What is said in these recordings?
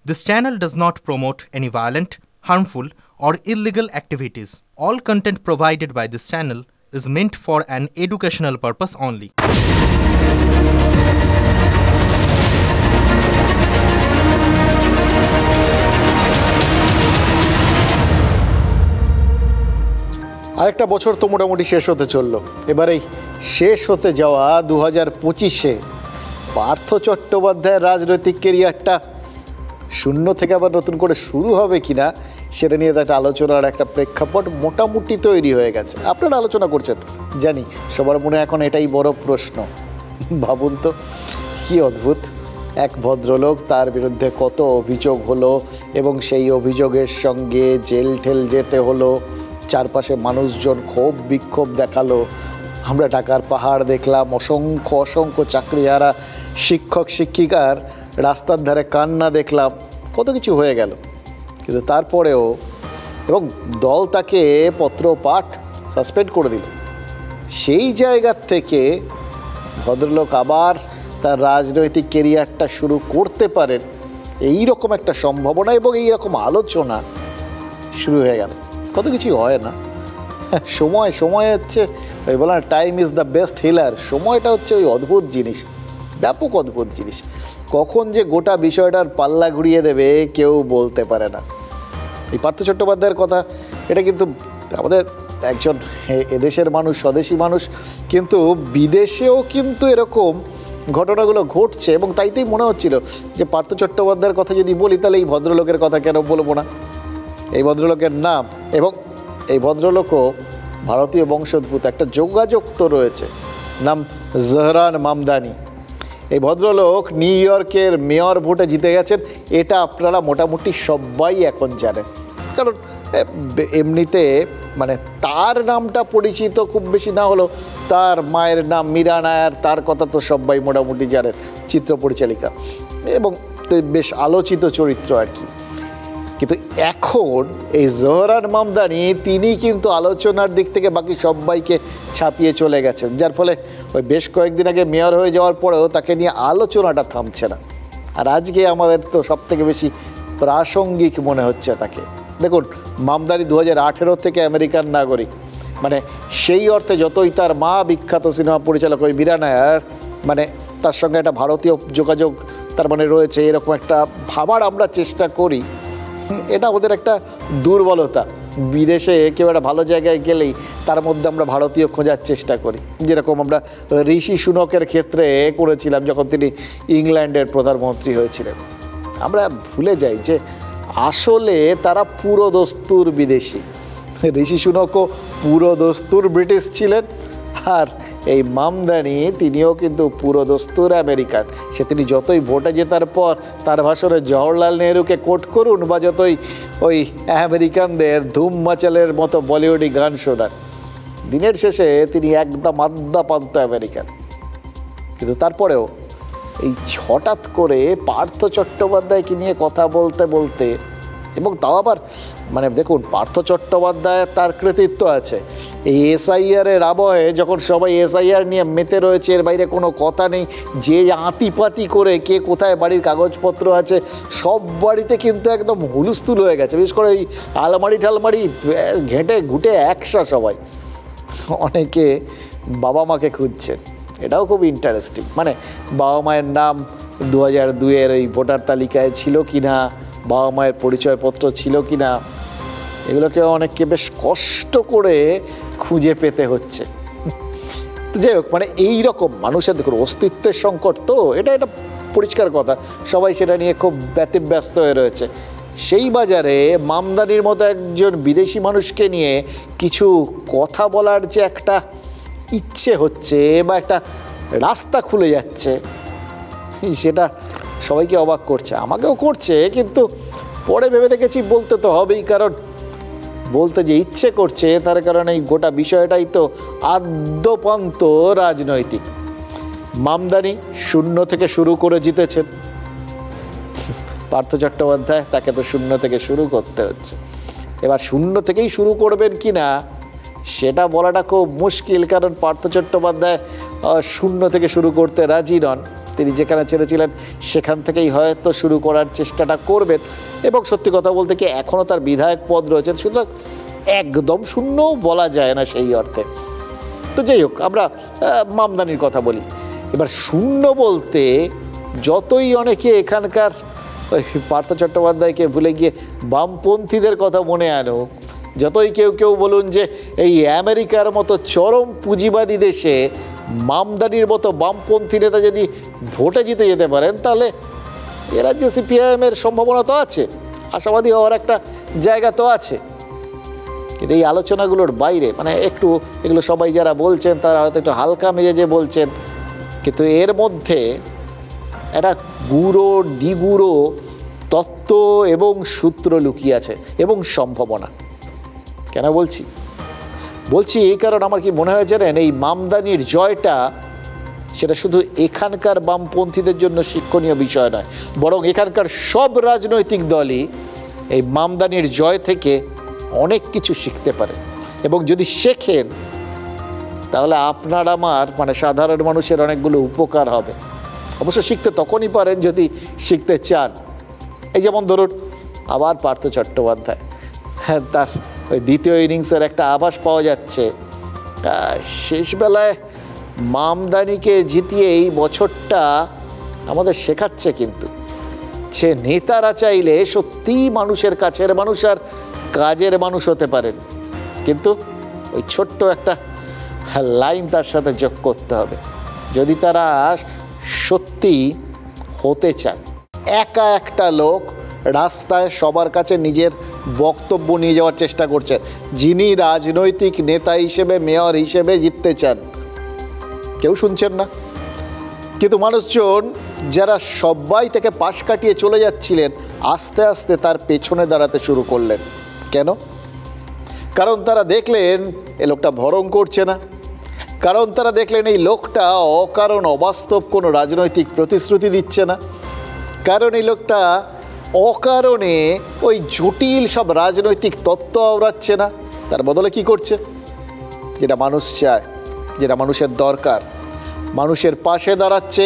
This channel does not promote any violent, harmful, or illegal activities. All content provided by this channel is meant for an educational purpose only. আরেকটা বছর তো মোটামুটি শেষ হতে চললো। এবারেই শেষ হতে যাওয়া 2025-এ পার্থ চট্টোপাধ্যায়ের রাজনৈতিক কেরিয়ারটা শূন্য থেকে আবার নতুন করে শুরু হবে কিনা সেটা নিয়ে একটা আলোচনার একটা প্রেক্ষাপট মোটামুটি তৈরি হয়ে গেছে। আপনারা আলোচনা করছেন জানি, সবার মনে এখন এটাই বড় প্রশ্ন। ভাবুন তো কী অদ্ভুত, এক ভদ্রলোক, তার বিরুদ্ধে কত অভিযোগ হলো এবং সেই অভিযোগের সঙ্গে জেল ঠেল যেতে হলো, চারপাশে মানুষজন ক্ষোভ বিক্ষোভ দেখালো, আমরা টাকার পাহাড় দেখলাম, অসংখ্য অসংখ্য চাকরিহারা শিক্ষক শিক্ষিকার রাস্তার ধারে কান্না দেখলাম, কত কিছু হয়ে গেল। কিন্তু তারপরেও এবং দল তাকে পত্রপাঠ সাসপেন্ড করে দিল। সেই জায়গার থেকে ভদ্রলোক আবার তার রাজনৈতিক কেরিয়ারটা শুরু করতে পারেন, এই রকম একটা সম্ভাবনা এবং এই রকম আলোচনা শুরু হয়ে গেল। কত কিছু হয় না। সময় হচ্ছে ওই বলা time is the best healer. সময়টা হচ্ছে ওই অদ্ভুত জিনিস, ব্যাপক অদ্ভুত জিনিস। কখন যে গোটা বিষয়টার পাল্লা ঘুরিয়ে দেবে কেউ বলতে পারে না। এই পার্থ চট্টোপাধ্যায়ের কথা, এটা কিন্তু আমাদের একজন এদেশের মানুষ, স্বদেশী মানুষ, কিন্তু বিদেশেও কিন্তু এরকম ঘটনাগুলো ঘটছে এবং তাইতেই মনে হচ্ছিল যে পার্থ চট্টোপাধ্যায়ের কথা যদি বলি তাহলে এই ভদ্রলোকের কথা কেন বলবো না। এই ভদ্রলোকের নাম, এবং এই ভদ্রলোকও ভারতীয় বংশোদ্ভূত, একটা যোগাযোগ তো রয়েছে, নাম জহরান মামদানি। এই ভদ্রলোক নিউ ইয়র্কের মেয়র ভোটে জিতে গেছেন, এটা আপনারা মোটামুটি সবাই এখন জানেন। কারণ এমনিতে মানে তার নামটা পরিচিত খুব বেশি না হলেও তার মায়ের নাম মীরা নায়ার, তার কথা তো সবাই মোটামুটি জানেন, চিত্র পরিচালিকা এবং বেশ আলোচিত চরিত্র আর কি। কিন্তু এখন এই জহরান মামদানি তিনি কিন্তু আলোচনার দিক থেকে বাকি সবাইকে ছাপিয়ে চলে গেছেন, যার ফলে ওই বেশ কয়েকদিন আগে মেয়র হয়ে যাওয়ার পরেও তাকে নিয়ে আলোচনাটা থামছে না। আর আজকে আমাদের তো সবথেকে বেশি প্রাসঙ্গিক মনে হচ্ছে তাকে। দেখুন, মামদানি 2018 থেকে আমেরিকান নাগরিক, মানে সেই অর্থে যতই তার মা বিখ্যাত সিনেমা পরিচালক ওই মীরা নায়ার, মানে তার সঙ্গে একটা ভারতীয় যোগাযোগ তার মানে রয়েছে, এরকম একটা ভাবার আমরা চেষ্টা করি। এটা ওদের একটা দুর্বলতা। বিদেশে কেউ একটা ভালো জায়গায় গেলেই তার মধ্যে আমরা ভারতীয় খোঁজার চেষ্টা করি, যেরকম আমরা ঋষি সুনকের ক্ষেত্রে করেছিলাম যখন তিনি ইংল্যান্ডের প্রধানমন্ত্রী হয়েছিলেন। আমরা ভুলে যাই যে আসলে তারা পুরো দস্তুর বিদেশি। ঋষি সুনকও পুরো দস্তুর ব্রিটিশ ছিলেন, আর এই মামদানি তিনিও কিন্তু পুরো দস্তুর আমেরিকান। সে তিনি যতই ভোটে জেতার পর তার ভাষণে জওহরলাল নেহরুকে কোট করুন বা যতই ওই আমেরিকানদের ধুম মাচালের মতো বলিউডি গান শোনান, দিনের শেষে তিনি একদম আদ্যাপান্ত আমেরিকান। কিন্তু তারপরেও এই হঠাৎ করে পার্থ চট্টোপাধ্যায়কে নিয়ে কথা বলতে বলতে, এবং তাও আবার মানে দেখুন, পার্থ চট্টোপাধ্যায়ের তার কৃতিত্ব আছে। এই এসআইআরের আবহে যখন সবাই এসআইআর নিয়ে মেতে রয়েছে, এর বাইরে কোনো কথা নেই, যে আঁতিপাতি করে কে কোথায় বাড়ির কাগজপত্র আছে সব বাড়িতে কিন্তু একদম হুলস্থুল হয়ে গেছে। বিশেষ করে এই আলমারি টালমারি ঘেঁটে ঘুটে একসা সবাই, অনেকে বাবা মাকে খুঁজছেন। এটাও খুব ইন্টারেস্টিং, মানে বাবা মায়ের নাম 2002-এর ওই ভোটার তালিকায় ছিল কি না, বাবা মায়ের পরিচয়পত্র ছিল কি না, এগুলোকে অনেককে বেশ কষ্ট করে খুঁজে পেতে হচ্ছে। তো যাই হোক, মানে এই রকম মানুষের দেখুন অস্তিত্বের সংকট, তো এটা পরিষ্কার কথা, সবাই সেটা নিয়ে খুব ব্যতিব্যস্ত হয়ে রয়েছে। সেই বাজারে মামদানির মতো একজন বিদেশি মানুষকে নিয়ে কিছু কথা বলার যে একটা ইচ্ছে হচ্ছে বা একটা রাস্তা খুলে যাচ্ছে, সেটা সবাইকে অবাক করছে, আমাকেও করছে। কিন্তু পরে ভেবে দেখেছি বলতে তো হবেই, কারণ বলতে যে ইচ্ছে করছে তার কারণে এই গোটা বিষয়টাই তো আদ্যপান্ত রাজনৈতিক। মামদানি শূন্য থেকে শুরু করে জিতেছেন, পার্থ চট্টোপাধ্যায় তাকে তো শূন্য থেকে শুরু করতে হচ্ছে। এবার শূন্য থেকেই শুরু করবেন কি না সেটা বলাটা খুব মুশকিল, কারণ পার্থ চট্টোপাধ্যায় শূন্য থেকে শুরু করতে রাজি নন। তিনি যেখানে ছেড়েছিলেন সেখান থেকেই হয়তো শুরু করার চেষ্টাটা করবেন। এবং সত্যি কথা বলতে কি এখনও তার বিধায়ক পদ রয়েছে, সুতরাং একদম শূন্যও বলা যায় না সেই অর্থে। তো যাই হোক, আমরা মামদানির কথা বলি। এবার শূন্য বলতে যতই অনেকে এখানকার ওই পার্থ চট্টোপাধ্যায়কে ভুলে গিয়ে বামপন্থীদের কথা মনে আনো, যতই কেউ কেউ বলুন যে এই আমেরিকার মতো চরম পুঁজিবাদী দেশে মামদানির মতো বামপন্থী নেতা যদি ভোটে জিতে যেতে পারেন, তাহলে এ রাজ্যে সিপিআইএমের সম্ভাবনা তো আছে, আশাবাদী হওয়ার একটা জায়গা তো আছে। কিন্তু এই আলোচনাগুলোর বাইরে মানে একটু এগুলো সবাই যারা বলছেন তারা হয়তো একটু হালকা মেজাজে বলছেন, কিন্তু এর মধ্যে একটা গুঁড়ো নিগুঁড়ো তত্ত্ব এবং সূত্র লুকিয়ে আছে এবং সম্ভাবনা। কেন বলছি এই কারণ আমার কি মনে হয় জানেন, এই মামদানির জয়টা সেটা শুধু এখানকার বামপন্থীদের জন্য শিক্ষণীয় বিষয় নয়, বরং এখানকার সব রাজনৈতিক দলই এই মামদানির জয় থেকে অনেক কিছু শিখতে পারে। এবং যদি শেখেন তাহলে আপনার আমার মানে সাধারণ মানুষের অনেকগুলো উপকার হবে। অবশ্য শিখতে তখনই পারেন যদি শিখতে চান। এই যেমন ধরুন আবার পার্থ চট্টোপাধ্যায়, হ্যাঁ, তার ওই দ্বিতীয় ইনিংসের একটা আভাস পাওয়া যাচ্ছে। শেষবেলায় মামদানিকে জিতিয়ে এই বছরটা আমাদের শেখাচ্ছে কিন্তু সে নেতারা চাইলে সত্যিই মানুষের কাছের মানুষ আর কাজের মানুষ হতে পারেন, কিন্তু ওই ছোট্ট একটা লাইন তার সাথে যোগ করতে হবে যদি তারা সত্যি হতে চান। একা একটা লোক রাস্তায় সবার কাছে নিজের বক্তব্য নিয়ে যাওয়ার চেষ্টা করছেন, যিনি রাজনৈতিক নেতা হিসেবে মেয়র হিসেবে জিততে চান, কেউ শুনছেন না। কিন্তু মানুষজন যারা সবাই থেকে পাশ কাটিয়ে চলে যাচ্ছিলেন আস্তে আস্তে তার পেছনে দাঁড়াতে শুরু করলেন। কেন? কারণ তারা দেখলেন এই লোকটা ভরং করছে না, কারণ তারা দেখলেন এই লোকটা অকারণ অবাস্তব কোনো রাজনৈতিক প্রতিশ্রুতি দিচ্ছে না, কারণ এই লোকটা অকারণে ওই জটিল সব রাজনৈতিক তত্ত্ব আওড়াচ্ছে না। তার বদলে কি করছে? যেটা মানুষ চায়, যেটা মানুষের দরকার, মানুষের পাশে দাঁড়াচ্ছে,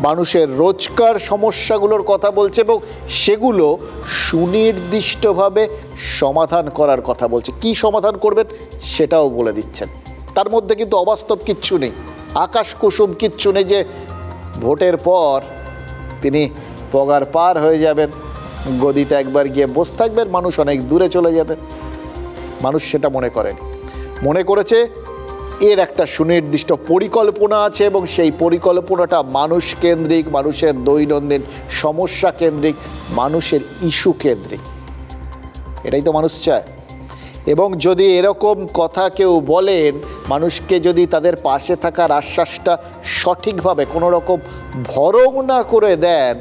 মানুষের রোজকার সমস্যাগুলোর কথা বলছে এবং সেগুলো সুনির্দিষ্টভাবে সমাধান করার কথা বলছে। কি সমাধান করবেন সেটাও বলে দিচ্ছেন। তার মধ্যে কিন্তু অবাস্তব কিচ্ছু নেই, আকাশ কুসুম কিচ্ছু নেই যে ভোটের পর তিনি পগার পার হয়ে যাবেন, গদিতে একবার গিয়ে বসে থাকবেন, মানুষ অনেক দূরে চলে যাবে। মানুষ সেটা মনে করেনি, মনে করেছে এর একটা সুনির্দিষ্ট পরিকল্পনা আছে এবং সেই পরিকল্পনাটা মানুষ কেন্দ্রিক, মানুষের দৈনন্দিন সমস্যা কেন্দ্রিক, মানুষের ইস্যু কেন্দ্রিক। এটাই তো মানুষ চায়। এবং যদি এরকম কথা কেউ বলেন, মানুষকে যদি তাদের পাশে থাকার আশ্বাসটা সঠিকভাবে কোনো রকম ভরং না করে দেন,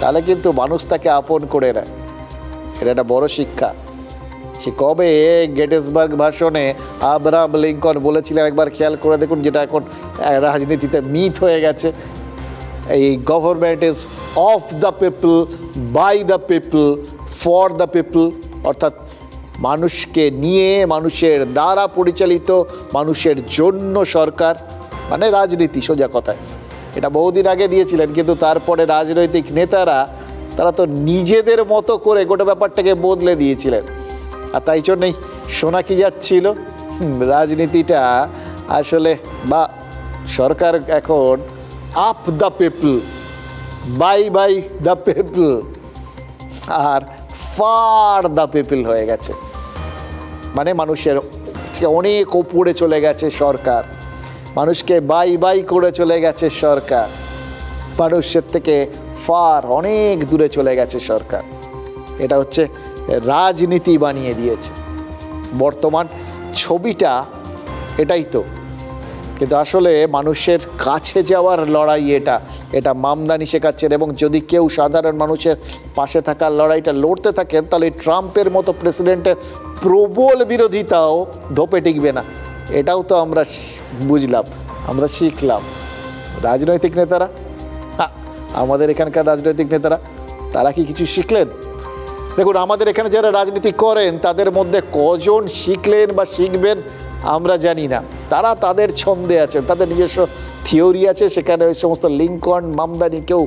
তাহলে কিন্তু মানুষ তাকে আপন করে নেয়। এটা একটা বড় শিক্ষা। সে কবে গেটিসবার্গ ভাষণে আব্রাহাম লিঙ্কন বলেছিলেন একবার খেয়াল করে দেখুন, যেটা এখন রাজনীতিতে মিথ হয়ে গেছে, এই government is of the people, by the people, for the people. অর্থাৎ মানুষকে নিয়ে, মানুষের দ্বারা পরিচালিত, মানুষের জন্য সরকার, মানে রাজনীতি সোজা কথায়। এটা বহুদিন আগে দিয়েছিলেন, কিন্তু তারপরে রাজনৈতিক নেতারা তারা তো নিজেদের মতো করে গোটা ব্যাপারটাকে বদলে দিয়েছিলেন। আর তাই জন্যই শোনা কি যাচ্ছিল, রাজনীতিটা আসলে বা সরকার এখন up the people, by by the people আর ফার দ্য পিপল হয়ে গেছে। মানে মানুষের অনেক ওপরে চলে গেছে সরকার, মানুষকে বাই বাই করে চলে গেছে সরকার, মানুষের থেকে ফার অনেক দূরে চলে গেছে সরকার। এটা হচ্ছে রাজনীতি বানিয়ে দিয়েছে বর্তমান ছবিটা, এটাই তো। কিন্তু আসলে মানুষের কাছে যাওয়ার লড়াই এটা মামদানি শেখাচ্ছেন। এবং যদি কেউ সাধারণ মানুষের পাশে থাকার লড়াইটা লড়তে থাকেন, তাহলে ট্রাম্পের মতো প্রেসিডেন্টের প্রবল বিরোধিতাও ধোপে টিকবে না। এটাও তো আমরা বুঝলাম, আমরা শিখলাম। রাজনৈতিক নেতারা, আমাদের এখানকার রাজনৈতিক নেতারা, তারা কি কিছু শিখলেন? দেখুন, আমাদের এখানে যারা রাজনীতি করেন তাদের মধ্যে কজন শিখলেন বা শিখবেন আমরা জানি না। তারা তাদের ছন্দে আছেন, তাদের নিজস্ব থিওরি আছে, সেখানে ওই সমস্ত লিঙ্কন মামদানি কেউ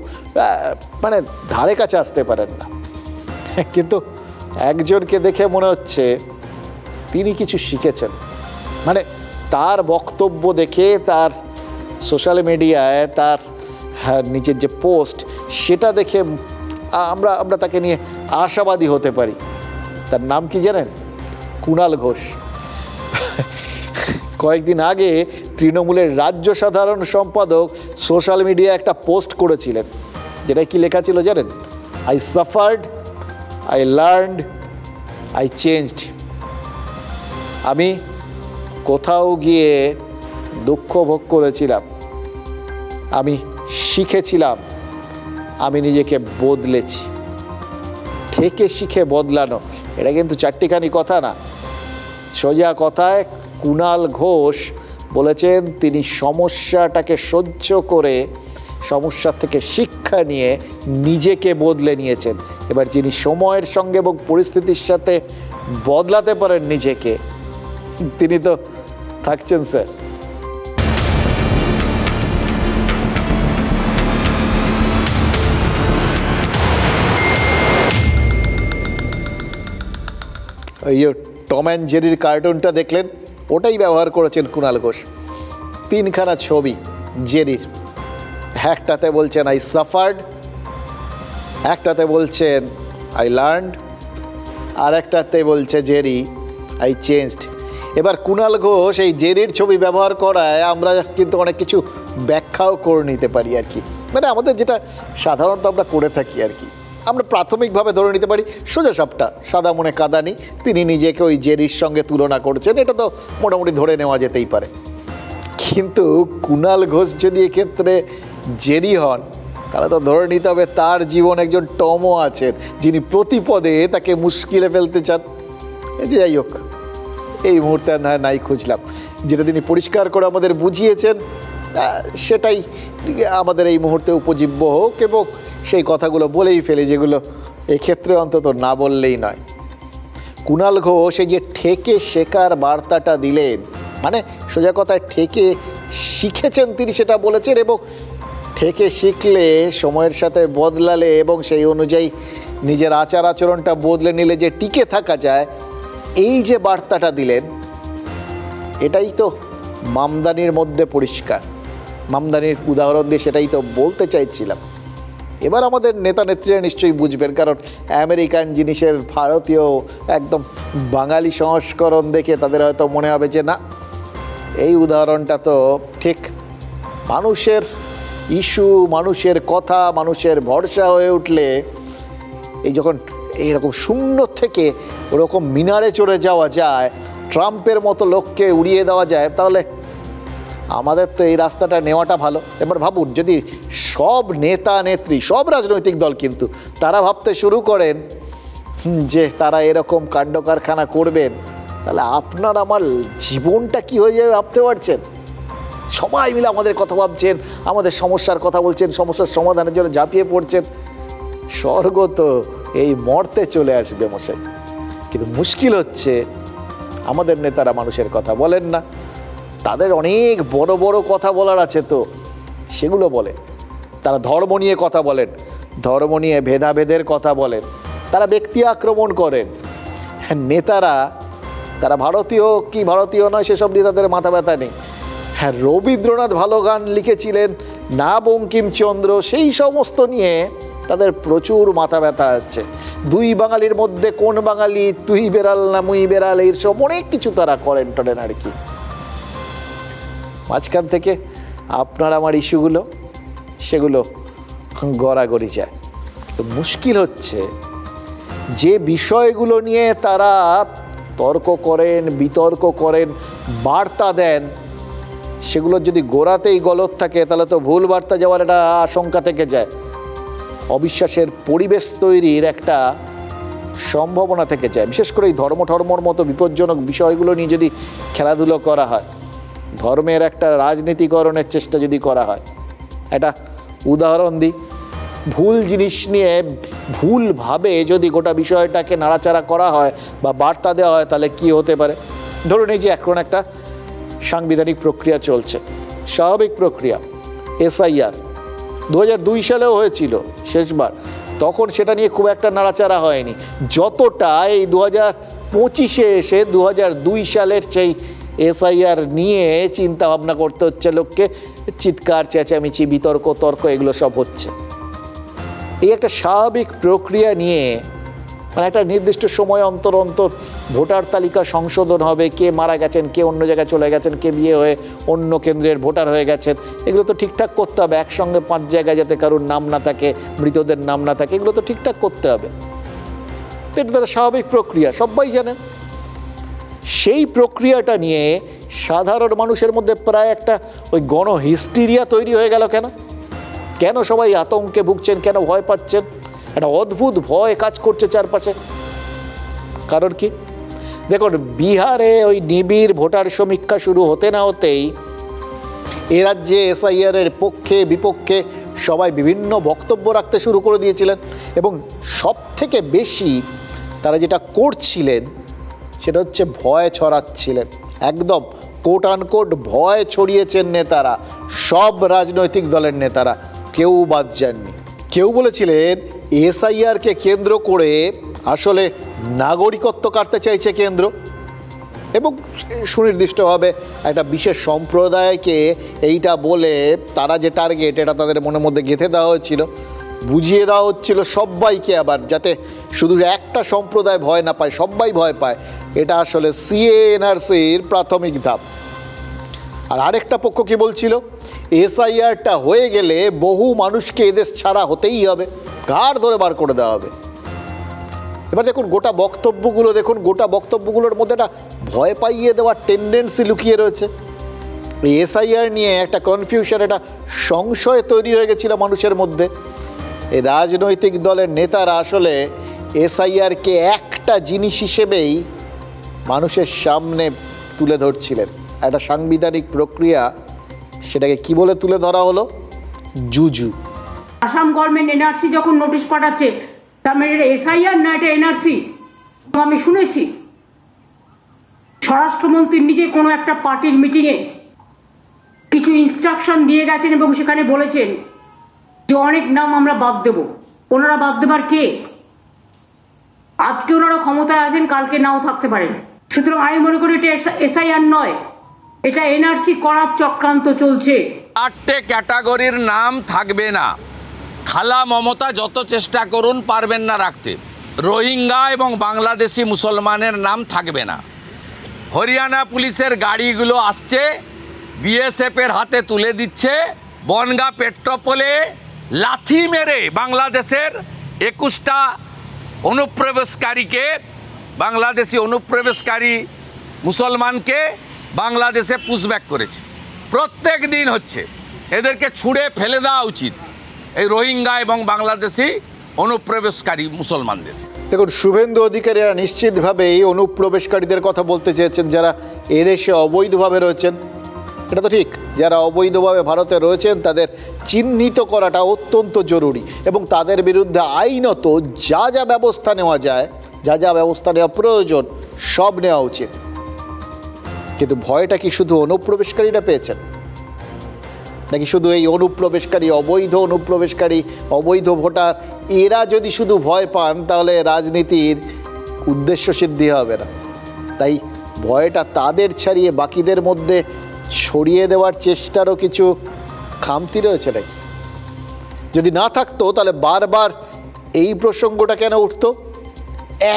মানে ধারে কাছে আসতে পারেন না। কিন্তু একজনকে দেখে মনে হচ্ছে তিনি কিছু শিখেছেন, মানে তার বক্তব্য দেখে, তার সোশ্যাল মিডিয়ায় তার নিজের যে পোস্ট সেটা দেখে আমরা তাকে নিয়ে আশাবাদী হতে পারি। তার নাম কি জানেন? কুণাল ঘোষ। কয়েকদিন আগে তৃণমূলের রাজ্য সাধারণ সম্পাদক সোশ্যাল মিডিয়ায় একটা পোস্ট করেছিলেন, যেটা কি লেখা ছিল জানেন? I suffered, I learned, I changed. আমি কোথাও গিয়ে দুঃখ ভোগ করেছিলাম, আমি শিখেছিলাম, আমি নিজেকে বদলেছি। থেকে শিখে বদলানো, এটা কিন্তু চারটিখানি কথা না, সোজা কথায় কুণাল ঘোষ বলেছেন তিনি সমস্যাটাকে সহ্য করে সমস্যার থেকে শিক্ষা নিয়ে নিজেকে বদলে নিয়েছেন। এবার যিনি সময়ের সঙ্গে এবং পরিস্থিতির সাথে বদলাতে পারেন নিজেকে, তিনি তো থাকছেন স্যার। ওই টম অ্যান্ড জেরির কার্টুনটা দেখলেন, ওটাই ব্যবহার করেছেন কুণাল ঘোষ। তিনখানা ছবি জেরির, একটাতে বলছেন আই সাফার্ড, একটাতে বলছেন আই লার্নড, আর একটাতে বলছে জেরি আই চেঞ্জড। এবার কুণাল ঘোষ এই জেরির ছবি ব্যবহার করায় আমরা কিন্তু অনেক কিছু ব্যাখ্যাও করে নিতে পারি আর কি, মানে আমাদের যেটা সাধারণত আমরা করে থাকি আর কি। আমরা প্রাথমিকভাবে ধরে নিতে পারি সোজা সাপটা সাদা মনে কাদানি, তিনি নিজেকে ওই জেরির সঙ্গে তুলনা করছেন, এটা তো মোটামুটি ধরে নেওয়া যেতেই পারে। কিন্তু কুণাল ঘোষ যদি এক্ষেত্রে জেরি হন, তাহলে তো ধরে নিতে হবে তার জীবন একজন টমও আছেন, যিনি প্রতিপদে তাকে মুশকিলে ফেলতে চান। যাই হোক, এই মুহূর্তে নাই খুঁজলাম, যেটা তিনি পরিষ্কার করে আমাদের বুঝিয়েছেন সেটাই আমাদের এই মুহূর্তে উপজীব্য হোক, এবং সেই কথাগুলো বলেই ফেলে যেগুলো এক্ষেত্রে অন্তত না বললেই নয়। কুণাল ঘোষ এই যে ঠেকে শেখার বার্তাটা দিলেন, মানে সোজা কথায় ঠেকে শিখেছেন তিনি, সেটা বলেছেন, এবং ঠেকে শিখলে সময়ের সাথে বদলালে এবং সেই অনুযায়ী নিজের আচার আচরণটা বদলে নিলে যে টিকে থাকা যায়, এই যে বার্তাটা দিলেন, এটাই তো মামদানির মধ্যে পরিষ্কার। মামদানির উদাহরণ দিয়ে সেটাই তো বলতে চাইছিলাম। এবার আমাদের নেতা নেত্রীরা নিশ্চয়ই বুঝবেন, কারণ আমেরিকান জিনিসের ভারতীয় একদম বাঙালি সংস্করণ দেখে তাদের হয়তো মনে হবে যে না, এই উদাহরণটা তো ঠিক মানুষের ইস্যু, মানুষের কথা, মানুষের ভরসা হয়ে উঠলে, এই যখন এইরকম শূন্য থেকে ওরকম মিনারে চড়ে যাওয়া যায়, ট্রাম্পের মতো লোককে উড়িয়ে দেওয়া যায়, তাহলে আমাদের তো এই রাস্তাটা নেওয়াটা ভালো। এবার ভাবুন, যদি সব নেতা নেত্রী, সব রাজনৈতিক দল কিন্তু তারা ভাবতে শুরু করেন যে তারা এরকম কাণ্ড কারখানা করবেন, তাহলে আপনার আমার জীবনটা কি হয়ে যাবে ভাবতে পারছেন? সবাই মিলে আমাদের কথা ভাবছেন, আমাদের সমস্যার কথা বলছেন, সমস্যার সমাধানের জন্য ঝাঁপিয়ে পড়ছেন, স্বর্গ তো এই মর্তে চলে আসবে মশাই। কিন্তু মুশকিল হচ্ছে আমাদের নেতারা মানুষের কথা বলেন না, তাদের অনেক বড় বড় কথা বলার আছে তো সেগুলো বলেন। তারা ধর্ম নিয়ে কথা বলেন, ধর্ম নিয়ে ভেদাভেদের কথা বলেন, তারা ব্যক্তি আক্রমণ করেন। নেতারা তারা ভারতীয় কি ভারতীয় নয় সেসব নিয়ে তাদের মাথা ব্যথা নেই। হ্যাঁ, রবীন্দ্রনাথ ভালো গান লিখেছিলেন না, বঙ্কিমচন্দ্র, সেই সমস্ত নিয়ে তাদের প্রচুর মাথা ব্যথা আছে। দুই বাঙালির মধ্যে কোন বাঙালি, তুই বেড়াল না মুই বেড়াল, এইসব অনেক কিছু তারা করেন টরেন আর কি। মাঝখান থেকে আপনার আমার ইস্যুগুলো সেগুলো গড়াগড়ি যায়। তো মুশকিল হচ্ছে যে বিষয়গুলো নিয়ে তারা তর্ক করেন, বিতর্ক করেন, বার্তা দেন, সেগুলো যদি গোড়াতেই গলত থাকে তাহলে তো ভুল বার্তা যাওয়ার একটা আশঙ্কা থেকে যায়, অবিশ্বাসের পরিবেশ তৈরির একটা সম্ভাবনা থেকে যায়। বিশেষ করে এই ধর্মর মতো বিপজ্জনক বিষয়গুলো নিয়ে যদি খেলাধুলো করা হয়, ধর্মের একটা রাজনীতিকরণের চেষ্টা যদি করা হয়। একটা উদাহরণ দিই, ভুল জিনিস নিয়ে ভুলভাবে যদি গোটা বিষয়টাকে নাড়াচাড়া করা হয় বা বার্তা দেওয়া হয়, তাহলে কি হতে পারে? ধরুন এই যে এখন একটা সাংবিধানিক প্রক্রিয়া চলছে, স্বাভাবিক প্রক্রিয়া। এসআইআর 2002 সালেও হয়েছিল শেষবার, তখন সেটা নিয়ে খুব একটা নাড়াচাড়া হয়নি, যতটা এই 2025-এ এসে 2002 সালের সেই এসআইআর নিয়ে চিন্তা ভাবনা করতে হচ্ছে লোককে, চিৎকার চেঁচামেচি বিতর্ক তর্ক এগুলো সব হচ্ছে। এই একটা স্বাভাবিক প্রক্রিয়া নিয়ে মানে একটা নির্দিষ্ট সময় অন্তর অন্তর ভোটার তালিকা সংশোধন হবে, কে মারা গেছেন, কে অন্য জায়গায় চলে গেছেন, কে বিয়ে হয়ে অন্য কেন্দ্রের ভোটার হয়ে গেছেন, এগুলো তো ঠিকঠাক করতে হবে। একসঙ্গে 5 জায়গায় যাতে কারোর নাম না থাকে, মৃতদের নাম না থাকে, এগুলো তো ঠিকঠাক করতে হবে। এটা তারা স্বাভাবিক প্রক্রিয়া, সবাই জানেন। সেই প্রক্রিয়াটা নিয়ে সাধারণ মানুষের মধ্যে প্রায় একটা ওই গণহিস্টিরিয়া তৈরি হয়ে গেল। কেন সবাই আতঙ্কে ভুগছেন, কেন ভয় পাচ্ছেন? একটা অদ্ভুত ভয় কাজ করছে চারপাশে। কারণ কি? দেখুন, বিহারে ওই নিবিড় ভোটার সমীক্ষা শুরু হতে না হতেই এ রাজ্যে এসআইআর এর পক্ষে বিপক্ষে সবাই বিভিন্ন বক্তব্য রাখতে শুরু করে দিয়েছিলেন, এবং সব থেকে বেশি তারা যেটা করছিলেন সেটা হচ্ছে ভয় ছড়াচ্ছিলেন। একদম কোট আনকোট ভয় ছড়িয়েছেন নেতারা, সব রাজনৈতিক দলের নেতারা, কেউ বাদ যাননি। কেউ বলেছিলেন এসআইআরকে কেন্দ্র করে আসলে নাগরিকত্ব কাটতে চাইছে কেন্দ্র, এবং সুনির্দিষ্টভাবে একটা বিশেষ সম্প্রদায়কে এইটা বলে তারা যে টার্গেট এটা তাদের মনের মধ্যে গেঁথে দেওয়া হয়েছিল, বুঝিয়ে দেওয়া হচ্ছিল সবাইকে, আবার যাতে শুধু একটা সম্প্রদায় ভয় না পায়, সবাই ভয় পায়। এটা আসলে সিএএনআরসির প্রাথমিক ধাপ। আর আরেকটা পক্ষ কি বলছিল, এসআইআরটা হয়ে গেলে বহু মানুষকে এদেশ ছাড়া হতেই হবে, ঘাড় ধরে বার করে দেওয়া হবে। এবার দেখুন গোটা বক্তব্যগুলোর মধ্যে একটা ভয় পাইয়ে দেওয়ার টেন্ডেন্সি লুকিয়ে রয়েছে। এই এসআইআর নিয়ে একটা কনফিউশন, একটা সংশয় তৈরি হয়ে গেছিল মানুষের মধ্যে। এই রাজনৈতিক দলের নেতারা আসলে এসআইআরকে একটা জিনিস হিসেবেই মানুষের সামনে তুলে ধরছিলেন, একটা সাংবিধানিক প্রক্রিয়া। সেটাকে কি বলে তুলে ধরা হলো? জুজু। আসাম গভর্নমেন্ট এনআরসি যখন নোটিশ পাঠাচ্ছে, তার মানে এটা এসআইআর না, এটা এনআরসি। আমি শুনেছি স্বরাষ্ট্রমন্ত্রী নিজে কোনো একটা পার্টির মিটিংয়ে কিছু ইনস্ট্রাকশন দিয়ে গেছেন এবং সেখানে বলেছেন যে অনেক নাম আমরা বাদ দেব। ওনারা বাদ দেবার কে? আজকে ওনারা ক্ষমতায় আছেন, কালকে নাও থাকতে পারেন। সুতরাং আমি মনে করি এটা এসআইআর নয়, এটা এনআরসি করার চক্রান্ত চলছে। 8টে ক্যাটাগরির নাম থাকবে না। খালা মমতা যত চেষ্টা করুন পারবেন না রাখতে। রোহিঙ্গা এবং বাংলাদেশি মুসলমানের নাম থাকবে না। হরিয়ানা পুলিশের গাড়িগুলো আসছে, বিএসএফের হাতে তুলে দিচ্ছে। বনগা পেট্রোপোলে লাথি মেরে বাংলাদেশের 21টা অনুপ্রবেশকারীকে, বাংলাদেশি অনুপ্রবেশকারী মুসলমানকে বাংলাদেশে পুশব্যাক করেছে। প্রত্যেক দিন হচ্ছে। এদেরকে ছুঁড়ে ফেলে দেওয়া উচিত, এই রোহিঙ্গা এবং বাংলাদেশি অনুপ্রবেশকারী মুসলমানদের। দেখুন, শুভেন্দু অধিকারীরা নিশ্চিতভাবে এই অনুপ্রবেশকারীদের কথা বলতে চেয়েছেন যারা এদেশে অবৈধভাবে রয়েছেন। এটা তো ঠিক, যারা অবৈধভাবে ভারতে রয়েছেন তাদের চিহ্নিত করাটা অত্যন্ত জরুরি, এবং তাদের বিরুদ্ধে আইনত যা যা ব্যবস্থা নেওয়া যায়, যা যা ব্যবস্থা নেওয়া প্রয়োজন সব নেওয়া উচিত। কিন্তু ভয়টা কি শুধু অনুপ্রবেশকারীরা পেয়েছেন, নাকি শুধু এই অনুপ্রবেশকারী, অবৈধ অনুপ্রবেশকারী, অবৈধ ভোটার এরা যদি শুধু ভয় পান তাহলে রাজনীতির উদ্দেশ্য সিদ্ধি হবে না? তাই ভয়টা তাদের ছাড়িয়ে বাকিদের মধ্যে ছড়িয়ে দেওয়ার চেষ্টারও কিছু খামতি রয়েছে নাকি? যদি না থাকতো তাহলে বারবার এই প্রসঙ্গটা কেন উঠতো?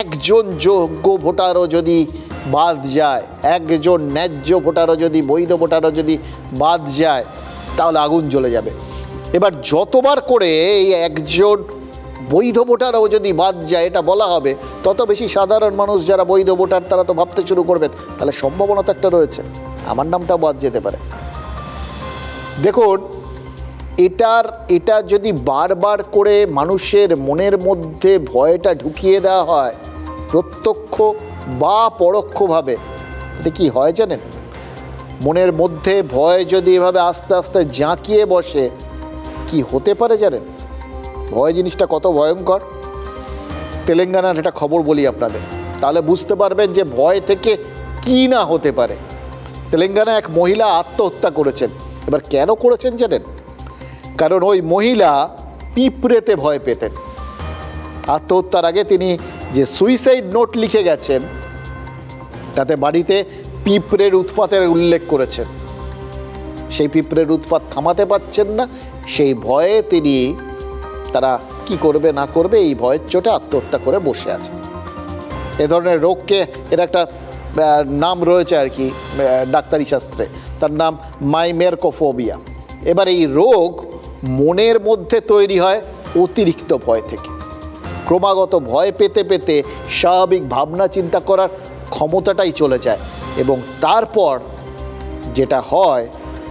একজন যোগ্য ভোটারও যদি বাদ যায়, একজন ন্যায্য ভোটারও যদি, বৈধ ভোটারও যদি বাদ যায়, তাহলে আগুন জ্বলে যাবে। এবার যতবার করে এই একজন বৈধ ভোটারও যদি বাদ যায় এটা বলা হবে, তত বেশি সাধারণ মানুষ যারা বৈধ ভোটার তারা তো ভাবতে শুরু করবেন তাহলে সম্ভাবনা তো একটা রয়েছে, আমার নামটা বাদ যেতে পারে। দেখুন, এটা যদি বারবার করে মানুষের মনের মধ্যে ভয়টা ঢুকিয়ে দেওয়া হয় প্রত্যক্ষ বা পরোক্ষভাবে, এটা কি হয় জানেন? মনের মধ্যে ভয় যদি এভাবে আস্তে আস্তে জাঁকিয়ে বসে কি হতে পারে জানেন? ভয় জিনিসটা কত ভয়ঙ্কর। তেলেঙ্গানার একটা খবর বলি আপনাদের, তাহলে বুঝতে পারবেন যে ভয় থেকে কি না হতে পারে। তেলেঙ্গানায় এক মহিলা আত্মহত্যা করেছেন। এবার কেন করেছেন জানেন? কারণ ওই মহিলা পিঁপড়েতে ভয় পেতেন। আত্মহত্যার আগে তিনি যে সুইসাইড নোট লিখে গেছেন তাতে বাড়িতে পিঁপড়ের উৎপাতের উল্লেখ করেছেন। সেই পিঁপড়ের উৎপাত থামাতে পারছেন না, সেই ভয়ে তিনি তারা কি করবে না করবে এই ভয়ের চোটে আত্মহত্যা করে বসে আছে। এ ধরনের রোগকে এর একটা নাম রয়েছে আর কি ডাক্তারি শাস্ত্রে, তার নাম মাইমেরকোফোবিয়া। এবার এই রোগ মনের মধ্যে তৈরি হয় অতিরিক্ত ভয় থেকে। ক্রমাগত ভয় পেতে পেতে স্বাভাবিক ভাবনা চিন্তা করার ক্ষমতাটাই চলে যায় এবং তারপর যেটা হয়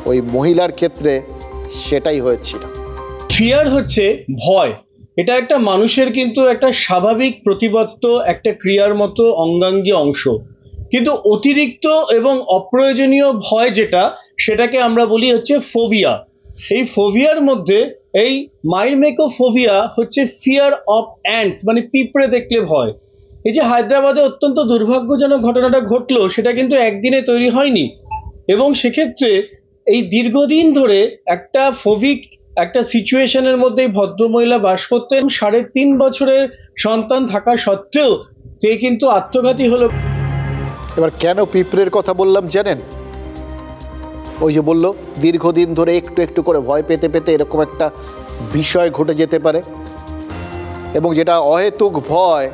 ওই মহিলার ক্ষেত্রে সেটাই হয়েছিল। ফিয়ার হচ্ছে ভয়, এটা একটা মানুষের কিন্তু একটা স্বাভাবিক প্রতিবদ্ধ একটা ক্রিয়ার মতো অঙ্গাঙ্গী অংশ, কিন্তু অতিরিক্ত এবং অপ্রয়োজনীয় ভয় যেটা, সেটাকে আমরা বলি হচ্ছে ফোবিয়া। এই ফোবিয়ার মধ্যে এই মাইমেরকোফোবিয়া হচ্ছে ফিয়ার অফ অ্যান্টস, মানে পিঁপড়ে দেখলে ভয়। এই যে হায়দ্রাবাদে অত্যন্ত দুর্ভাগ্যজনক ঘটনাটা ঘটলো, সেটা কিন্তু একদিনে তৈরি হয়নি এবং সেক্ষেত্রে এই দীর্ঘদিন ধরে একটা ফোবিক একটা সিচুয়েশনের মধ্যে ভদ্রমহিলা বাস করতেন। 3.5 বছরের সন্তান থাকা সত্ত্বেও সে কিন্তু আত্মঘাতী হলো। এবার কেন পিঁপড়ের কথা বললাম জানেন? ওই যে বললো দীর্ঘদিন ধরে একটু একটু করে ভয় পেতে পেতে এরকম একটা বিষয় ঘটে যেতে পারে এবং যেটা অহেতুক ভয়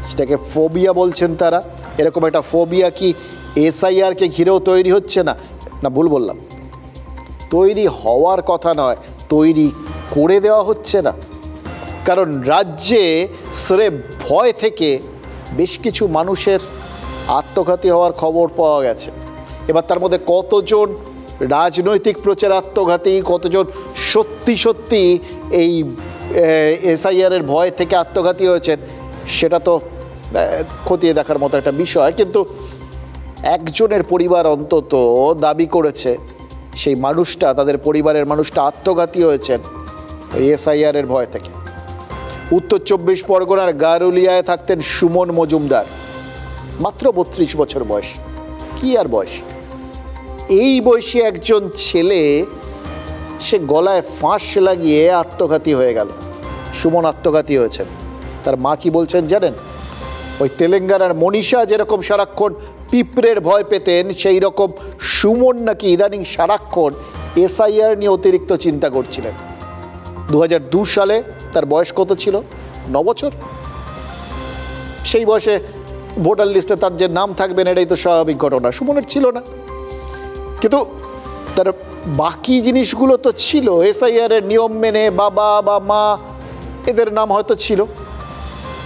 সেটাকে ফোবিয়া বলছেন তারা। এরকম একটা ফোবিয়া কি এসআইআরকে ঘিরেও তৈরি হচ্ছে না? না, ভুল বললাম, তৈরি হওয়ার কথা নয়, তৈরি করে দেওয়া হচ্ছে না। কারণ রাজ্যে স্রেফ ভয় থেকে বেশ কিছু মানুষের আত্মঘাতী হওয়ার খবর পাওয়া গেছে। এবার তার মধ্যে কতজন রাজনৈতিক প্রচার আত্মঘাতী, কতজন সত্যি সত্যি এই এসআইআরের ভয় থেকে আত্মঘাতী হয়েছেন সেটা তো খতিয়ে দেখার মতো একটা বিষয়। কিন্তু একজনের পরিবার অন্তত দাবি করেছে সেই মানুষটা, তাদের পরিবারের মানুষটা আত্মঘাতী হয়েছেন ওই এসআইআরের ভয় থেকে। উত্তর 24 পরগনার গারুলিয়ায় থাকতেন সুমন মজুমদার, মাত্র 32 বছর বয়স। কি আর বয়স, এই বয়সী একজন ছেলে সে গলায় ফাঁস লাগিয়ে আত্মঘাতী হয়ে গেল। সুমন আত্মঘাতী হয়েছেন। তার মা কি বলছেন জানেন? ওই তেলেঙ্গানার মনীষা যেরকম সারাক্ষণ পিঁপড়ের ভয় পেতেন, সেই রকম সুমন নাকি ইদানিং সারাক্ষণ এসআইআর নিয়ে অতিরিক্ত চিন্তা করছিলেন। 2002 সালে তার বয়স কত ছিল? 9 বছর। সেই বয়সে ভোটার লিস্টে তার যে নাম থাকবেন এটাই তো স্বাভাবিক ঘটনা, সুমনের ছিল না। কিন্তু তার বাকি জিনিসগুলো তো ছিল, এসআইআরের নিয়ম মেনে বাবা বা মা এদের নাম হয়তো ছিল,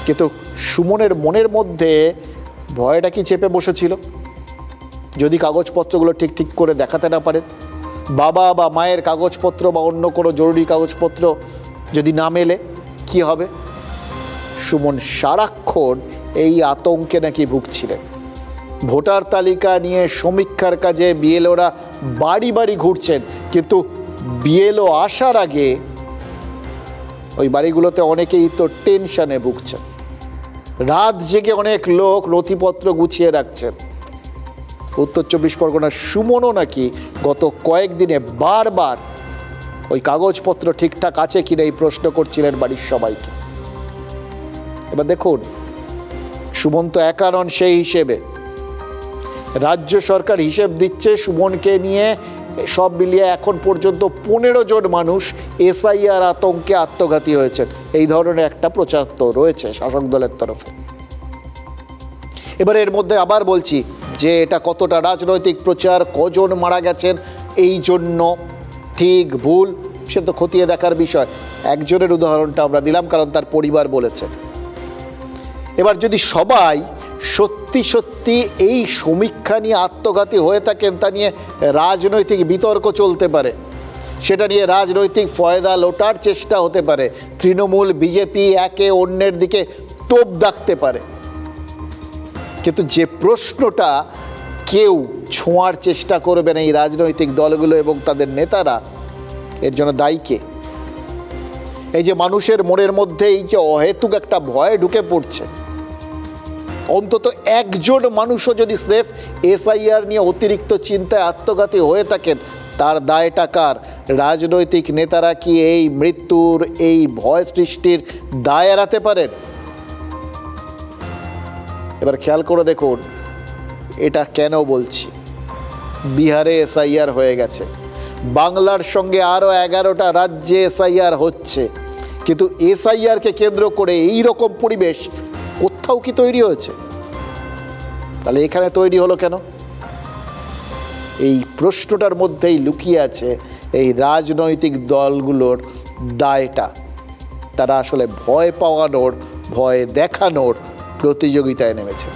কিন্তু সুমনের মনের মধ্যে ভয়টা কি চেপে বসেছিল? যদি কাগজপত্রগুলো ঠিক ঠিক করে দেখাতে না পারেন, বাবা বা মায়ের কাগজপত্র বা অন্য কোনো জরুরি কাগজপত্র যদি না মেলে কি হবে? সুমন সারাক্ষণ এই আতঙ্কে নাকি ভুগছিলেন। ভোটার তালিকা নিয়ে সমীক্ষার কাজে বিএলওরা বাড়ি বাড়ি ঘুরছেন, কিন্তু বিএলও আসার আগে ওই বাড়িগুলোতে অনেকেই তো টেনশনে ভুগছেন। রাত জেগে অনেক লোক নথিপত্র গুছিয়ে রাখছেন। উত্তর 24 পরগনার সুমনও নাকি গত কয়েকদিনে বারবার ওই কাগজপত্র ঠিকঠাক আছে কিনা এই প্রশ্ন করছিলেন বাড়ির সবাইকে। এবার দেখুন, সুমন তো একা নন। সেই হিসেবে রাজ্য সরকার হিসেব দিচ্ছে সুমনকে নিয়ে সব মিলিয়ে এখন পর্যন্ত 15 জন মানুষ এসআইআর আতঙ্কে আত্মঘাতী হয়েছেন। এই ধরনের একটা প্রচার তো রয়েছে শাসক দলের তরফে। এবার এর মধ্যে আবার বলছি যে এটা কতটা রাজনৈতিক প্রচার, কজন মারা গেছেন এই জন্য ঠিক ভুল সে তো খতিয়ে দেখার বিষয়। একজনের উদাহরণটা আমরা দিলাম কারণ তার পরিবার বলেছে। এবার যদি সবাই সত্যি সত্যি এই সমীক্ষা নিয়ে আত্মঘাতী হয়ে থাকেন, তা নিয়ে রাজনৈতিক বিতর্ক চলতে পারে, সেটা নিয়ে রাজনৈতিক ফয়দা লোটার চেষ্টা হতে পারে, তৃণমূল বিজেপি একে অন্যের দিকে তোপ দাগতে পারে, কিন্তু যে প্রশ্নটা কেউ ছোঁয়ার চেষ্টা করবেন এই রাজনৈতিক দলগুলো এবং তাদের নেতারা, এর জন্য দায়ী কে? এই যে মানুষের মনের মধ্যে এই যে অহেতুক একটা ভয় ঢুকে পড়ছে, অন্তত একজন মানুষও যদি স্রেফ এসআইআর নিয়ে অতিরিক্ত চিন্তায় আত্মঘাতী হয়ে থাকেন, তার দায়টা কার? রাজনৈতিক নেতারা কি এই মৃত্যুর, এই ভয় সৃষ্টির দায় এড়াতে পারেন? এবার খেয়াল করে দেখুন এটা কেন বলছি। বিহারে এসআইআর হয়ে গেছে, বাংলার সঙ্গে আরও 11টা রাজ্যে এসআইআর হচ্ছে, কিন্তু এসআইআরকে কেন্দ্র করে এই রকম পরিবেশ কোথাও কি তৈরি হয়েছে? তাহলে এখানে তৈরি হলো কেন? এই প্রশ্নটার মধ্যেই লুকিয়ে আছে এই রাজনৈতিক দলগুলোর দায়টা। তারা আসলে ভয় পাওয়ানোর, ভয় দেখানোর প্রতিযোগিতায় নেমেছে।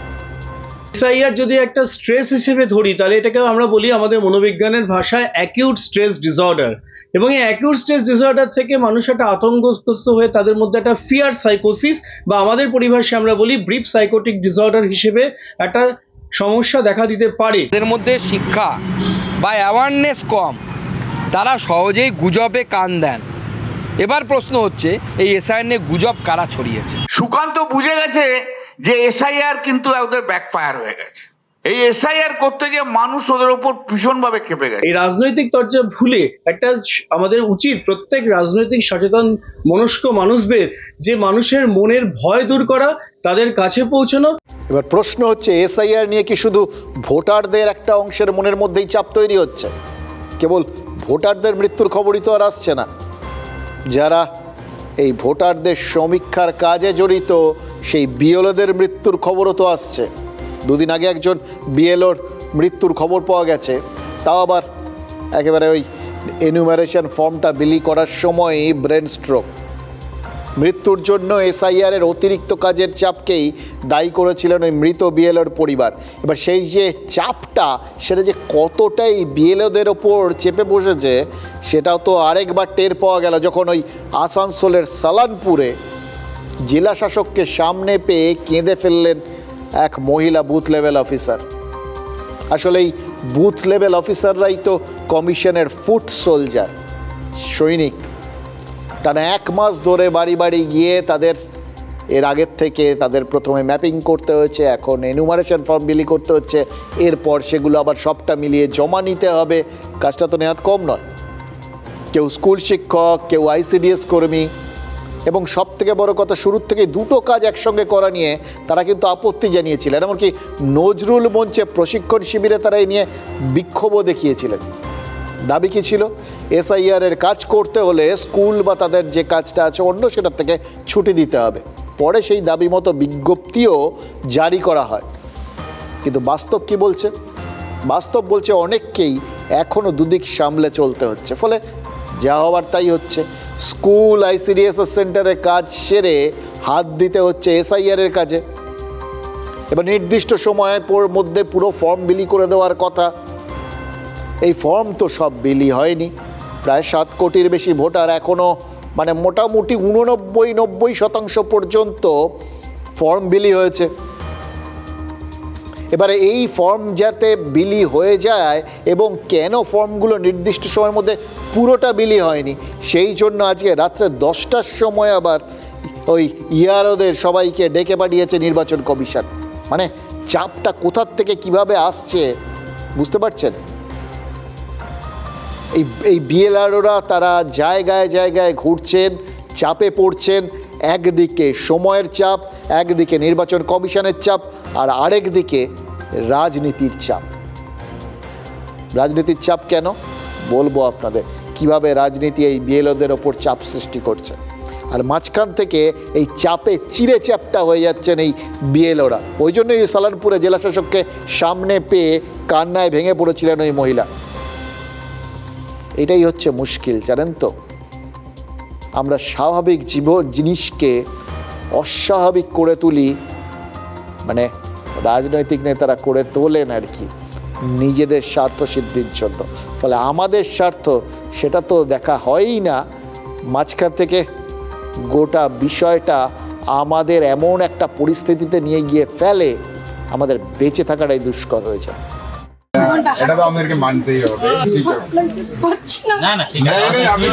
এসআইআর যদি একটা স্ট্রেস হিসেবে ধরি, তাহলে এটাকে আমরা বলি আমাদের মনোবিজ্ঞানের ভাষায় অ্যাকিউট স্ট্রেস ডিসঅর্ডার। এবং এই অ্যাকিউট স্ট্রেস ডিসঅর্ডার থেকে মানুষ একটা আতঙ্কগ্রস্ত হয়ে তাদের মধ্যে একটা ফিয়ার সাইকোসিস বা আমাদের পরিভাষায় আমরা বলি ব্রিফ সাইকোটিক ডিসঅর্ডার হিসেবে একটা সমস্যা দেখা দিতে পারে। এদের মধ্যে শিক্ষা বা অ্যাওয়ারনেস কম, তারা সহজেই গুজবে কান দেন। এবার প্রশ্ন হচ্ছে এই এসআইআর নিয়ে গুজব কারা ছড়িয়েছে? সুকান্ত বুঝে গেছে যে এসআইআর কিন্তু ওদের ব্যাকফায়ার হয়ে গেছে। এই এসআইআর করতে গিয়ে মানুষ ওদের উপর ভীষণভাবে ক্ষেপে গেছে। এই রাজনৈতিক তরজা ভুলে একটা আমাদের উচিত প্রত্যেক রাজনৈতিক সচেতন মনস্ক মানুষদের যে মানুষের মনের ভয় দূর করা, তাদের কাছে পৌঁছানো। এবার প্রশ্ন হচ্ছে এসআইআর নিয়ে কি শুধু ভোটারদের একটা অংশের মনের মধ্যেই চাপ তৈরি হচ্ছে? কেবল ভোটারদের মৃত্যুর খবরই তো আর আসছে না, যারা এই ভোটারদের সমীক্ষার কাজে জড়িত সেই বিএলওদের মৃত্যুর খবরও তো আসছে। দুদিন আগে একজন বিএলওর মৃত্যুর খবর পাওয়া গেছে, তাও আবার একেবারে ওই এনুমারেশন ফর্মটা বিলি করার সময়ই ব্রেন স্ট্রোক। মৃত্যুর জন্য এসআইআরের অতিরিক্ত কাজের চাপকেই দায়ী করেছিলেন ওই মৃত বিএলওর পরিবার। এবার সেই যে চাপটা, সেটা যে কতটাই বিএলওদের ওপর চেপে বসেছে সেটাও তো আরেকবার টের পাওয়া গেল যখন ওই আসানসোলের সালানপুরে জেলা শাসককে সামনে পেয়ে কেঁদে ফেললেন এক মহিলা বুথ লেভেল অফিসার। আসলে এই বুথ লেভেল অফিসাররাই তো কমিশনের ফুট সোলজার, সৈনিক। টানা 1 মাস ধরে বাড়ি বাড়ি গিয়ে তাদের এর আগের থেকে তাদের প্রথমে ম্যাপিং করতে হয়েছে, এখন এনুমারেশন ফর্ম বিলি করতে হচ্ছে, এরপর সেগুলো আবার সবটা মিলিয়ে জমা নিতে হবে। কাজটা তো নেহাত কম নয়। কেউ স্কুল শিক্ষক, কেউ আইসিডিএস কর্মী, এবং সব থেকে বড় কথা শুরুর থেকে দুটো কাজ একসঙ্গে করা নিয়ে তারা কিন্তু আপত্তি জানিয়েছিলেন। এমনকি নজরুল মঞ্চে প্রশিক্ষণ শিবিরে তারা এই নিয়ে বিক্ষোভও দেখিয়েছিলেন। দাবি কী ছিল? এসআইআরের কাজ করতে হলে স্কুল বা তাদের যে কাজটা আছে অন্য সেটার থেকে ছুটি দিতে হবে। পরে সেই দাবি মতো বিজ্ঞপ্তিও জারি করা হয়। কিন্তু বাস্তব কি বলছে? বাস্তব বলছে অনেককেই এখনও দুদিক সামলে চলতে হচ্ছে, ফলে যা হওয়ার তাই হচ্ছে। স্কুল আইসিডিএস সেন্টারে কাজ সেরে হাত দিতে হচ্ছে এসআইআরের কাজে। এবার নির্দিষ্ট সময়ের মধ্যে পুরো ফর্ম বিলি করে দেওয়ার কথা। এই ফর্ম তো সব বিলি হয়নি। প্রায় 7 কোটির বেশি ভোটার এখনও মোটামুটি 89-90% পর্যন্ত ফর্ম বিলি হয়েছে। এবারে এই ফর্ম যাতে বিলি হয়ে যায়, এবং কেন ফর্মগুলো নির্দিষ্ট সময়ের মধ্যে পুরোটা বিলি হয়নি, সেই জন্য আজকে রাত্রে 10টার সময় আবার ওই ইয়ারোদের সবাইকে ডেকে পাঠিয়েছে নির্বাচন কমিশন। চাপটা কোথার থেকে কিভাবে আসছে বুঝতে পারছেন? এই বিএলআরওরা তারা জায়গায় জায়গায় ঘুরছেন, চাপে পড়ছেন। একদিকে সময়ের চাপ, একদিকে নির্বাচন কমিশনের চাপ, আর আরেকদিকে রাজনীতির চাপ। রাজনীতির চাপ কেন বলবো আপনাদের, কিভাবে রাজনীতি এই বিএলওদের ওপর চাপ সৃষ্টি করছে। আর মাঝখান থেকে এই চাপে চিড়ে চ্যাপটা হয়ে যাচ্ছেন এই বিএলওরা। ওই জন্যই সালানপুরে জেলাশাসককে সামনে পেয়ে কান্নায় ভেঙে পড়েছিলেন ওই মহিলা। এটাই হচ্ছে মুশকিল, জানেন তো। আমরা স্বাভাবিক জিনিসকে অস্বাভাবিক করে তুলি, রাজনৈতিক নেতারা করে তোলেন আর কি নিজেদের স্বার্থ সিদ্ধির জন্য। ফলে আমাদের স্বার্থ সেটা তো দেখা হয়ই না। মাঝখান থেকে গোটা বিষয়টা আমাদের এমন একটা পরিস্থিতিতে নিয়ে গিয়ে ফেলে, আমাদের বেঁচে থাকাটাই দুষ্কর হয়ে যায়। এটা তো আমাদেরকে মানতেই হবে। ঠিক আছে, না না ঠিক আছে, আমি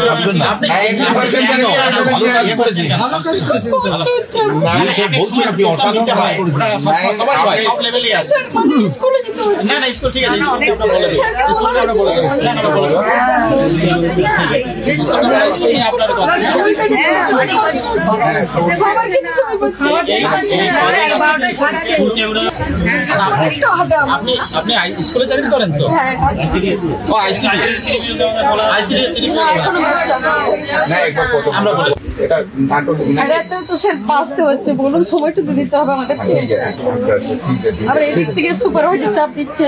বলছি আপনি অসাধারণ কাজ করেছেন, সবাই হয়, সব লেভেলই আছে। না না স্কুল ঠিক আছে, স্কুলটা আমরা বলে দিই, স্কুলটা আমরা বলে দিই, না না বলে দিই, আপনার কথা আপনি স্কুলে চাকরি করেন তো? ও আইসিডি আমরা বলে এটা নাটক এটা তো স্যার বাঁচতে হচ্ছে, বলুন সময়টা তো দিতে হবে আমাদের। আবার এদিক থেকে সুপারভাইজার চাপ দিচ্ছে,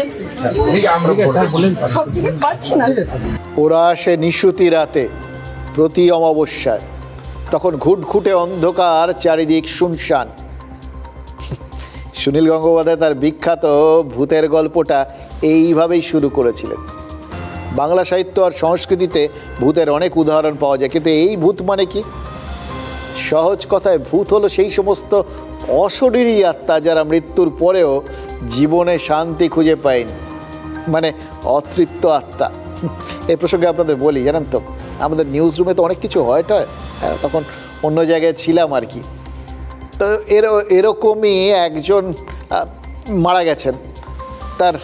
সব থেকে পাচ্ছি না। ওরা আসে নিশুতি রাতে প্রতি অমাবস্যায়, তখন ঘুটঘুটে অন্ধকার, চারিদিক শুনশান। সুনীল গঙ্গোপাধ্যায় তার বিখ্যাত ভূতের গল্পটা এইভাবেই শুরু করেছিলেন। বাংলা সাহিত্য আর সংস্কৃতিতে ভূতের অনেক উদাহরণ পাওয়া যায়, কিন্তু এই ভূত মানে কি? সহজ কথায় ভূত হলো সেই সমস্ত অশরীরী আত্মা যারা মৃত্যুর পরেও জীবনে শান্তি খুঁজে পায়নি, মানে অতৃপ্ত আত্মা। এই প্রসঙ্গে আপনাদের বলি, জানেন তো আমাদের নিউজ রুমে তো অনেক কিছু হয়, তখন অন্য জায়গায় ছিলাম আর কি। তো এরকমই একজন মারা গেছেন, তার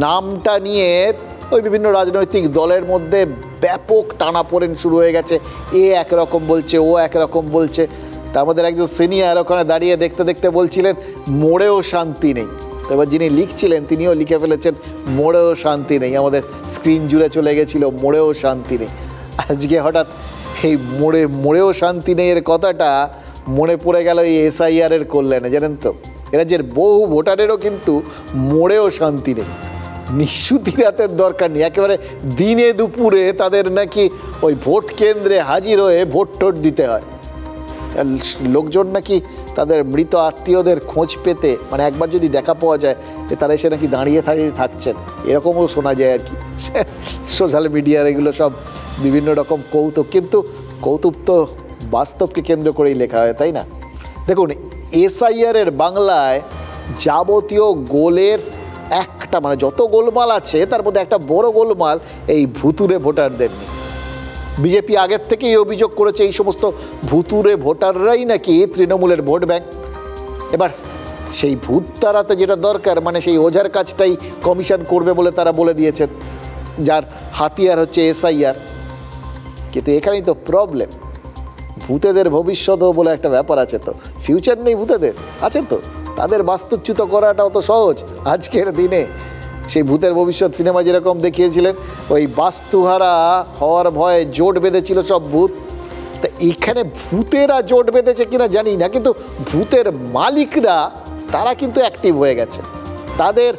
নামটা নিয়ে ওই বিভিন্ন রাজনৈতিক দলের মধ্যে ব্যাপক টানাপোড়েন শুরু হয়ে গেছে। এ একরকম বলছে, ও একরকম বলছে। তার মধ্যে একজন সিনিয়র ওখানে দাঁড়িয়ে দেখতে দেখতে বলছিলেন মরেও শান্তি নেই। তো এবার যিনি লিখছিলেন তিনিও লিখে ফেলেছেন মরেও শান্তি নেই। আমাদের স্ক্রিন জুড়ে চলে গেছিল মরেও শান্তি নেই। আজকে হঠাৎ এই মরেও শান্তি নেই এর কথাটা মনে পড়ে গেল এই SIR এর কল্যাণে। জানেন তো এরাজ্যের বহু ভোটারেরও কিন্তু মরেও শান্তি নেই। নিশুতি রাতের দরকার নেই, একেবারে দিনে দুপুরে তাদের নাকি ওই ভোট কেন্দ্রে হাজির হয়ে ভোট টোট দিতে হয়। লোকজন নাকি তাদের মৃত আত্মীয়দের খোঁজ পেতে, মানে একবার যদি দেখা পাওয়া যায় তারা এসে নাকি দাঁড়িয়ে থাকছেন, এরকমও শোনা যায় আর কি। সোশ্যাল মিডিয়ার এগুলো সব বিভিন্ন রকম কৌতুক, কিন্তু কৌতুক তো বাস্তবকে কেন্দ্র করেই লেখা হয়, তাই না? দেখুন SIR এর বাংলায় যাবতীয় গোলের একটা, মানে যত গোলমাল আছে তার মধ্যে একটা বড় গোলমাল এই ভুতুরে ভোটারদের নিয়ে। বিজেপি আগের থেকেই অভিযোগ করেছে এই সমস্ত ভুতুরে ভোটাররাই নাকি তৃণমূলের ভোট ব্যাংক। এবার সেই ভূত তাড়াতে যেটা দরকার, মানে সেই ওঝার কাজটাই কমিশন করবে বলে তারা বলে দিয়েছেন, যার হাতিয়ার হচ্ছে SIR। কিন্তু এখানেই তো প্রবলেম, ভূতেদের ভবিষ্যৎও বলে একটা ব্যাপার আছে। তো ফিউচার নেই ভূতেদের, আছে তো, তাদের বাস্তুচ্যুত করাটাও তো সহজ আজকের দিনে। সেই ভূতের ভবিষ্যৎ সিনেমা যেরকম দেখিয়েছিলেন, ওই বাস্তুহারা হওয়ার ভয়ে জোট বেঁধেছিল সব ভূত। তা এখানে ভূতেরা জোট বেঁধেছে কিনা জানি না, কিন্তু ভূতের মালিকরা তারা কিন্তু অ্যাক্টিভ হয়ে গেছে। তাদের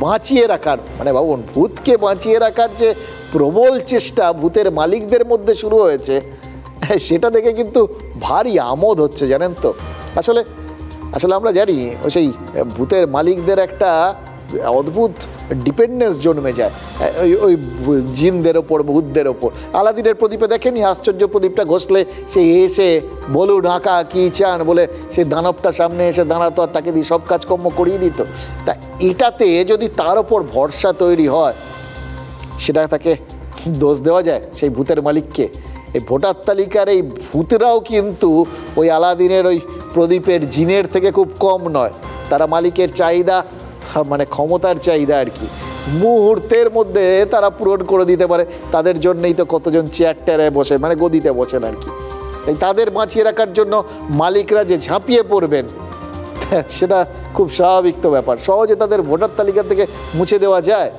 বাঁচিয়ে রাখার, মানে ভাবুন ভূতকে বাঁচিয়ে রাখার যে প্রবল চেষ্টা ভূতের মালিকদের মধ্যে শুরু হয়েছে, সেটা দেখে কিন্তু ভারী আমোদ হচ্ছে, জানেন তো। আসলে আমরা জানি ওই সেই ভূতের মালিকদের একটা অদ্ভুত ডিপেন্ডেন্স জন্মে যায় ওই জিনদের ওপর, ভূতদের ওপর। আলাদিনের প্রদীপে দেখেনি, আশ্চর্য প্রদীপটা ঘষলে সে এসে বলুন আঁকা কী চান বলে সেই দানবটা সামনে এসে দাঁড়াতো আর তাকে দিয়ে সব কাজকর্ম করিয়ে দিত। তা এটাতে যদি তার ওপর ভরসা তৈরি হয়, সেটা তাকে দোষ দেওয়া যায় সেই ভূতের মালিককে? এই ভোটার তালিকার এই ভূতরাও কিন্তু ওই আলাদিনের ওই প্রদীপের জিনের থেকে খুব কম নয়। তারা মালিকের চাহিদা, মানে ক্ষমতার চাহিদা আর কি, মুহূর্তের মধ্যে তারা পূরণ করে দিতে পারে। তাদের জন্যই তো কতজন চেয়ার টেয়ারে বসে, মানে গদিতে বসেন আর কি। তাই তাদের বাঁচিয়ে রাখার জন্য মালিকরা যে ঝাঁপিয়ে পড়বেন, সেটা খুব স্বাভাবিক তো ব্যাপার। সহজে তাদের ভোটার তালিকা থেকে মুছে দেওয়া যায়?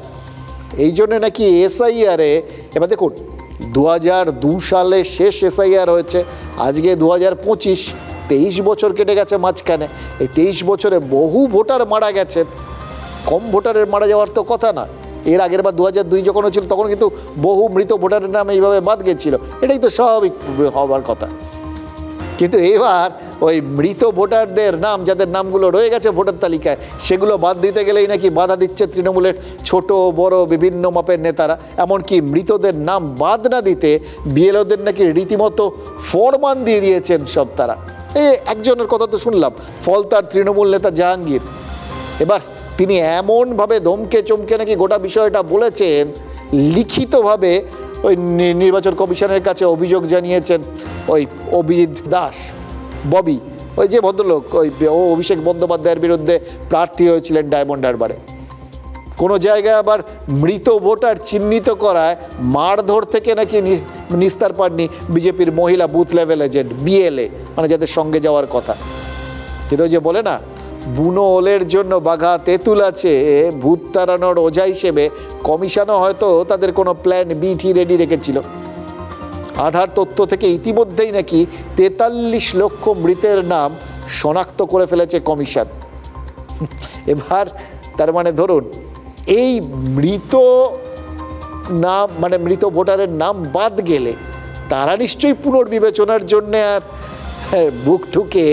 এই জন্য নাকি SIR এবার দেখুন 2002 সালে শেষ SIR হয়েছে, আজকে 2025, 23 বছর কেটে গেছে মাঝখানে। এই 23 বছরে বহু ভোটার মারা গেছেন, কম ভোটারের মারা যাওয়ার তো কথা না। এর আগের বার 2002 যখন হয়েছিল তখন কিন্তু বহু মৃত ভোটারের নাম এইভাবে বাদ গেছিল, এটাই তো স্বাভাবিক হওয়ার কথা। কিন্তু এবার ওই মৃত ভোটারদের নাম, যাদের নামগুলো রয়ে গেছে ভোটার তালিকায়, সেগুলো বাদ দিতে গেলেই নাকি বাধা দিচ্ছে তৃণমূলের ছোট বড় বিভিন্ন মাপের নেতারা। এমনকি মৃতদের নাম বাদ না দিতে BLOদের নাকি রীতিমতো ফরমান দিয়ে দিয়েছেন সব তারা। একজনের কথা তো শুনলাম, ফলতার তৃণমূল নেতা জাহাঙ্গীর। এবার তিনি এমনভাবে ধমকে চমকে নাকি গোটা বিষয়টা বলেছেন, লিখিতভাবে ওই নির্বাচন কমিশনের কাছে অভিযোগ জানিয়েছেন ওই অভিজিৎ দাস, ববি, ওই যে ভদ্রলোক, ওই অভিষেক বন্দ্যোপাধ্যায়ের বিরুদ্ধে প্রার্থী হয়েছিলেন ডায়মন্ড হারবারে। কোনো জায়গায় আবার মৃত ভোটার চিহ্নিত করায় মারধর থেকে নাকি নিস্তার পাননি বিজেপির মহিলা বুথ লেভেল এজেন্ট, বিএলএ, মানে যাদের সঙ্গে যাওয়ার কথা। কিন্তু ওই যে বলে না, বুনো ওলের জন্য বাঘা তেঁতুল আছে, ভূত তাড়ানোর ওঝা হিসেবে কমিশনও হয়তো তাদের কোনো প্ল্যান বি রেডি রেখেছিল। আধার তথ্য থেকে ইতিমধ্যেই নাকি 43 লক্ষ মৃতের নাম শনাক্ত করে ফেলেছে কমিশন। এবার তার মানে ধরুন এই মৃত নাম, মানে মৃত ভোটারের নাম বাদ গেলে তারা নিশ্চয়ই পুনর্বিবেচনার জন্য বুক ঠুকে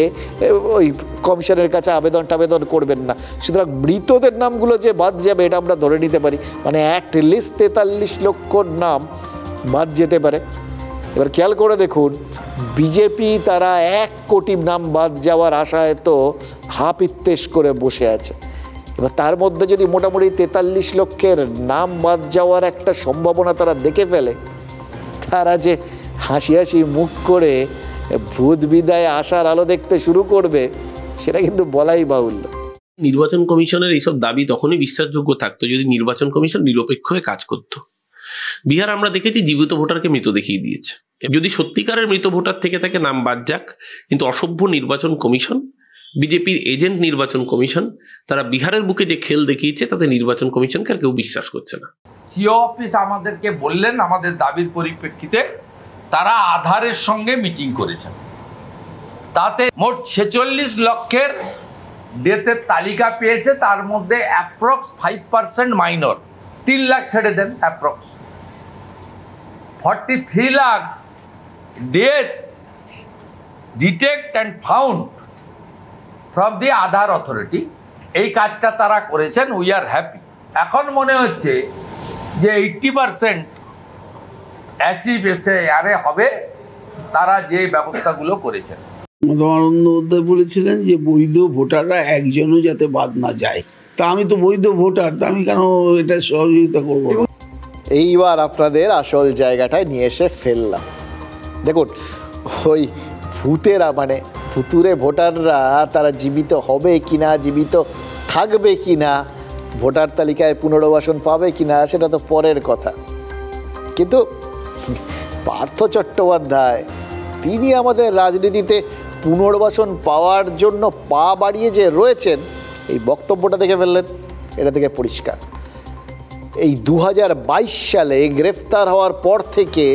ওই কমিশনের কাছে আবেদন করবেন না। সুতরাং মৃতদের নামগুলো যে বাদ যাবে এটা আমরা ধরে নিতে পারি, মানে অ্যাটলিস্ট 43 লক্ষ নাম বাদ যেতে পারে। এবার খেয়াল করে দেখুন, বিজেপি তারা 1 কোটি নাম বাদ যাওয়ার আশায় তো হাপিত্তেশ করে বসে আছে। এবার তার মধ্যে যদি মোটামুটি 43 লক্ষের নাম বাদ যাওয়ার একটা সম্ভাবনা তারা দেখে ফেলে, তারা যে হাসি হাসি মুখ করে ভূত বিদায় আশার আলো দেখতে শুরু করবে সেটা কিন্তু বলাই বাহুল্য। নির্বাচন কমিশনের এইসব দাবি তখনই বিশ্বাসযোগ্য থাকতো যদি নির্বাচন কমিশন নিরপেক্ষ হয়ে কাজ করত। বিহার আমরা দেখেছি জীবিত ভোটারকে মৃত দেখিয়ে দিয়েছে। যদি সত্যিকারের মৃত ভোটার থেকে থাকে নাম বাদ যাক, কিন্তু অসভ্য নির্বাচন কমিশন, বিজেপির এজেন্ট নির্বাচন কমিশন, তারা বিহারের বুকে যে খেল দেখিয়েছে তাতে নির্বাচন কমিশনকে আর কেউ বিশ্বাস করছে না। সিও অফিস আমাদেরকে বললেন আমাদের দাবির পরিপ্রেক্ষিতে তারা আধারের সঙ্গে মিটিং করেছেন, তাতে মোট 46 লক্ষের ডেথের তালিকা পেয়েছে, তার মধ্যে অ্যাপ্রক্স 5% মাইনর, 3 লাখ ছেড়ে দেন, approx 43 lakh death detect and found from the Aadhaar authority. এই কাজটা তারা করেছেন, উই আর হ্যাপি। এখন মনে হচ্ছে যে 80% অ্যাচিভ এসে হবে তারা যে ব্যবস্থাগুলো করেছেন। মধুমানন্দ বলেছিলেন যে বৈধ ভোটাররা একজনও যাতে বাদ না যায়। তা আমি তো বৈধ ভোটার, তা আমি কেন এটা সহযোগিতা করবো? এইবার আপনাদের আসল জায়গাটায় নিয়ে এসে ফেললাম। দেখুন, ওই ভূতেরা, মানে ভুতুরে ভোটাররা তারা জীবিত হবে কিনা, জীবিত থাকবে কিনা, ভোটার তালিকায় পুনর্বাসন পাবে কিনা সেটা তো পরের কথা। কিন্তু পার্থ চট্টোপাধ্যায় তিনি আমাদের রাজনীতিতে পুনর্বাসন পাওয়ার জন্য পা বাড়িয়ে যে রয়েছেন, এই বক্তব্যটা দেখে ফেললেন। এটা থেকে পরিষ্কার এই 2022 সালে গ্রেফতার হওয়ার পর থেকে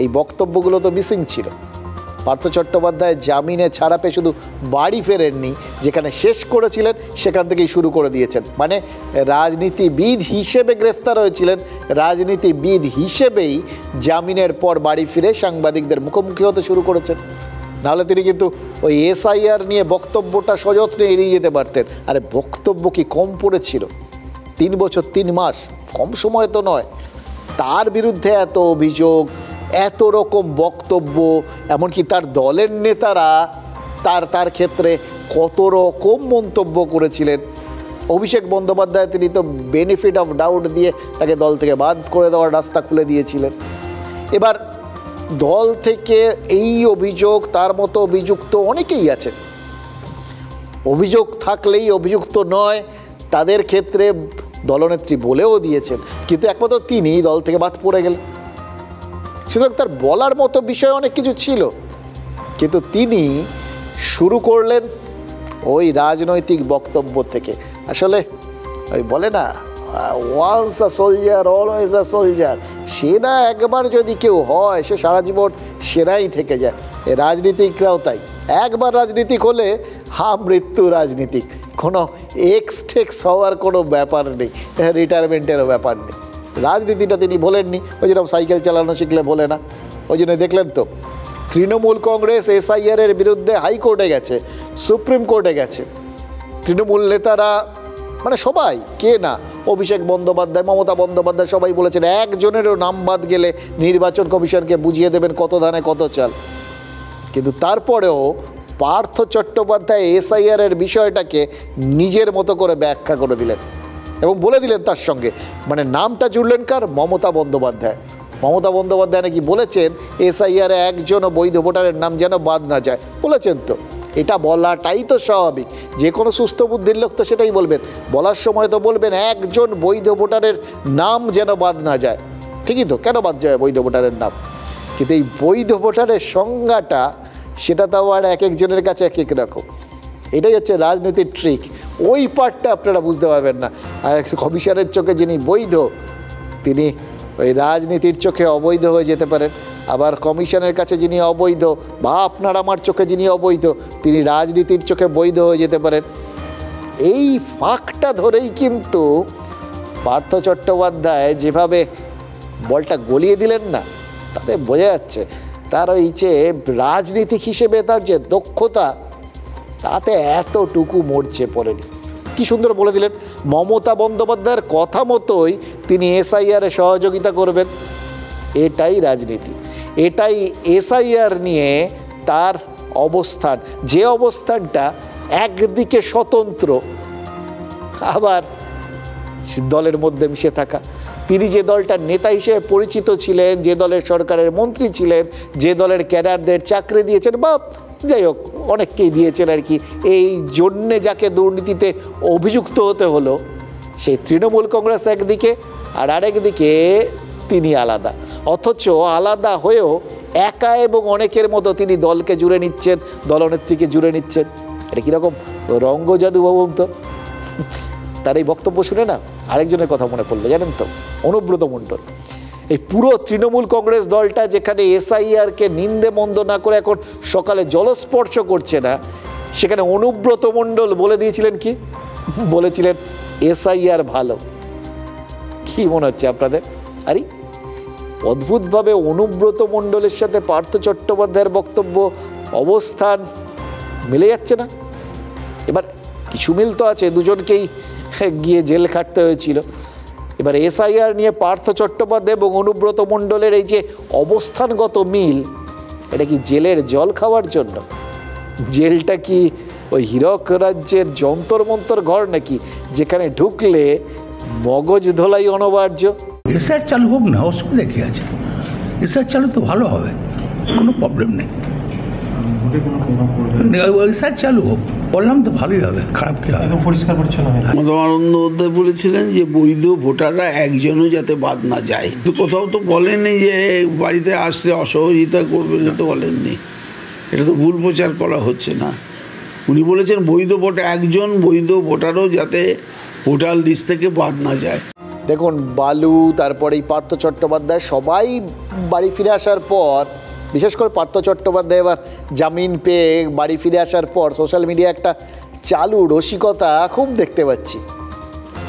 এই বক্তব্যগুলো তো মিসিং ছিল। পার্থ চট্টোপাধ্যায় জামিনে ছাড়া পেয়ে শুধু বাড়ি ফেরেননি, যেখানে শেষ করেছিলেন সেখান থেকেই শুরু করে দিয়েছেন। মানে রাজনীতিবিদ হিসেবে গ্রেফতার হয়েছিলেন, রাজনীতিবিদ হিসেবেই জামিনের পর বাড়ি ফিরে সাংবাদিকদের মুখোমুখি হতে শুরু করেছেন। নাহলে তিনি কিন্তু ওই এসআইআর নিয়ে বক্তব্যটা সযত্নে এড়িয়ে যেতে পারতেন। আরে বক্তব্য কি কম পড়েছিল? 3 বছর 3 মাস, কম সময় তো নয়। তার বিরুদ্ধে এত অভিযোগ, এত রকম বক্তব্য, এমনকি তার দলের নেতারা তার ক্ষেত্রে কত রকম মন্তব্য করেছিলেন। অভিষেক বন্দ্যোপাধ্যায় তিনি তো বেনিফিট অফ ডাউট দিয়ে তাকে দল থেকে বাদ করে দেওয়ার রাস্তা খুলে দিয়েছিলেন। এবার দল থেকে এই অভিযোগ, তার মতো অভিযুক্ত অনেকেই আছে। অভিযোগ থাকলেই অভিযুক্ত নয়, তাদের ক্ষেত্রে দলনেত্রী বলেও দিয়েছেন, কিন্তু একমাত্র তিনি দল থেকে বাদ পড়ে গেলেন। সুতরাং তার বলার মতো বিষয় অনেক কিছু ছিল, কিন্তু তিনি শুরু করলেন ওই রাজনৈতিক বক্তব্য থেকে। আসলে ওই বলে না, once a soldier always a soldier. সেনা একবার যদি কেউ হয় সে সারা জীবন সেনাই থেকে যায়। এই রাজনীতিকরাও তাই, একবার রাজনীতিক হলে মৃত্যু রাজনীতিক, কোনো এক্সটেক্স হওয়ার কোনো ব্যাপার নেই, রিটায়ারমেন্টেরও ব্যাপার নেই। রাজনীতিটা তিনি বলেননি, ওই যেরকম সাইকেল চালানো শিখলে বলে না। ওই জন্য দেখলেন তো তৃণমূল কংগ্রেস এসআইআরের বিরুদ্ধে হাইকোর্টে গেছে, সুপ্রিম কোর্টে গেছে। তৃণমূল নেতারা মানে সবাই, কে না, অভিষেক বন্দ্যোপাধ্যায়, মমতা বন্দ্যোপাধ্যায় সবাই বলেছেন একজনেরও নাম বাদ গেলে নির্বাচন কমিশনকে বুঝিয়ে দেবেন কত ধানে কত চাল। কিন্তু তারপরেও পার্থ চট্টোপাধ্যায় এসআইআর এর বিষয়টাকে নিজের মতো করে ব্যাখ্যা করে দিলেন এবং বলে দিলেন তার সঙ্গে, মানে নামটা জুড়লেন কার? মমতা বন্দ্যোপাধ্যায়। মমতা বন্দ্যোপাধ্যায় নাকি বলেছেন এসআইআর একজনও বৈধ ভোটারের নাম যেন বাদ না যায়। বলেছেন তো, এটা বলাটাই তো স্বাভাবিক, যে কোনো সুস্থ বুদ্ধির লোক তো সেটাই বলবেন। বলার সময় তো বলবেন একজন বৈধ ভোটারের নাম যেন বাদ না যায়। ঠিকই তো, কেন বাদ যায় বৈধ ভোটারের নাম? কিন্তু এই বৈধ ভোটারের সংজ্ঞাটা সেটা তো আবার এক একজনের কাছে এক এক রকম। এটাই হচ্ছে রাজনীতির ট্রিক। ওই পার্টটা আপনারা বুঝতে পারবেন না। আর কমিশনের চোখে যিনি বৈধ, তিনি ওই রাজনীতির চোখে অবৈধ হয়ে যেতে পারেন। আবার কমিশনের কাছে যিনি অবৈধ, বা আপনার আমার চোখে যিনি অবৈধ, তিনি রাজনীতির চোখে বৈধ হয়ে যেতে পারেন। এই ফাঁকটা ধরেই কিন্তু পার্থ চট্টোপাধ্যায় যেভাবে বলটা গলিয়ে দিলেন না, তাতে বোঝা যাচ্ছে তার ওই যে রাজনীতিক হিসেবে তার যে দক্ষতা, তাতে এতটুকু মরচে পড়েনি। কি সুন্দর বলে দিলেন, মমতা বন্দ্যোপাধ্যায়ের কথা মতোই তিনি এসআইআরে সহযোগিতা করবেন। এটাই রাজনীতি, এটাই এসআইআর নিয়ে তার অবস্থান। যে অবস্থানটা একদিকে স্বতন্ত্র, আবার দলের মধ্যে মিশে থাকা। তিনি যে দলটার নেতা হিসেবে পরিচিত ছিলেন, যে দলের সরকারের মন্ত্রী ছিলেন, যে দলের ক্যাডারদের চাকরি দিয়েছেন, বা যাই হোক অনেককেই দিয়েছেন আর কি, এই জন্যে যাকে দুর্নীতিতে অভিযুক্ত হতে হলো, সেই তৃণমূল কংগ্রেস একদিকে, আর আরেকদিকে তিনি আলাদা। অথচ আলাদা হয়েও একা এবং অনেকের মতো তিনি দলকে জুড়ে নিচ্ছেন, দলনেত্রীকে জুড়ে নিচ্ছেন। এটা কীরকম রঙ্গ জাদু ভাবুন তো। তার এই বক্তব্য শুনে না আরেকজনের কথা মনে পড়লো, জানেন তো, অনুব্রত মণ্ডল। এই পুরো তৃণমূল কংগ্রেস দলটা যেখানে এসআইআরকে নিন্দে মন্দ না করে এখন সকালে জলস্পর্শ করছে না, সেখানে অনুব্রত মণ্ডল বলে দিয়েছিলেন কি? বলেছিলেন এসআইআর ভালো। কি মনে হচ্ছে আপনাদের? আরে অদ্ভুতভাবে অনুব্রত মণ্ডলের সাথে পার্থ চট্টোপাধ্যায়ের বক্তব্য, অবস্থান মিলে যাচ্ছে না। এবার কিছু মিল তো আছে, দুজনকেই গিয়ে জেল খাটতে হয়েছিল। এবার এসআইআর নিয়ে পার্থ চট্টোপাধ্যায় এবং অনুব্রত মণ্ডলের এই যে অবস্থানগত মিল, এটা কি জেলের জল খাওয়ার জন্য? জেলটা কি ওই হীরক রাজ্যের যন্তর মন্তর ঘর নাকি, যেখানে ঢুকলে মগজ ধোলাই অনিবার্য? এসআইআর চালু হোক না, অসুবিধা কি আছে? এসআইআর চালু তো ভালো হবে, কোনো প্রবলেম নেই। এসআইআর চালু হোক, বললাম তো ভালোই হবে, খারাপ কি হবে? পরিষ্কার পরিচ্ছন্ন হবে। মমতা বন্দ্যোপাধ্যায় বলেছিলেন যে বৈধ ভোটাররা একজনও যাতে বাদ না যায়। কোথাও তো বলেননি যে বাড়িতে আসলে অসহযোগিতা করবেন, তো বলেননি। এটা তো ভুল প্রচার করা হচ্ছে না। উনি বলেছেন বৈধ ভোটার, একজন বৈধ ভোটারও যাতে ভোটার লিস্ট থেকে বাদ না যায়। দেখুন, বালু, তারপরে এই পার্থ চট্টোপাধ্যায় সবাই বাড়ি ফিরে আসার পর, বিশেষ করে পার্থ চট্টোপাধ্যায় এবার জামিন পেয়ে বাড়ি ফিরে আসার পর সোশ্যাল মিডিয়া একটা চালু রসিকতা খুব দেখতে পাচ্ছি।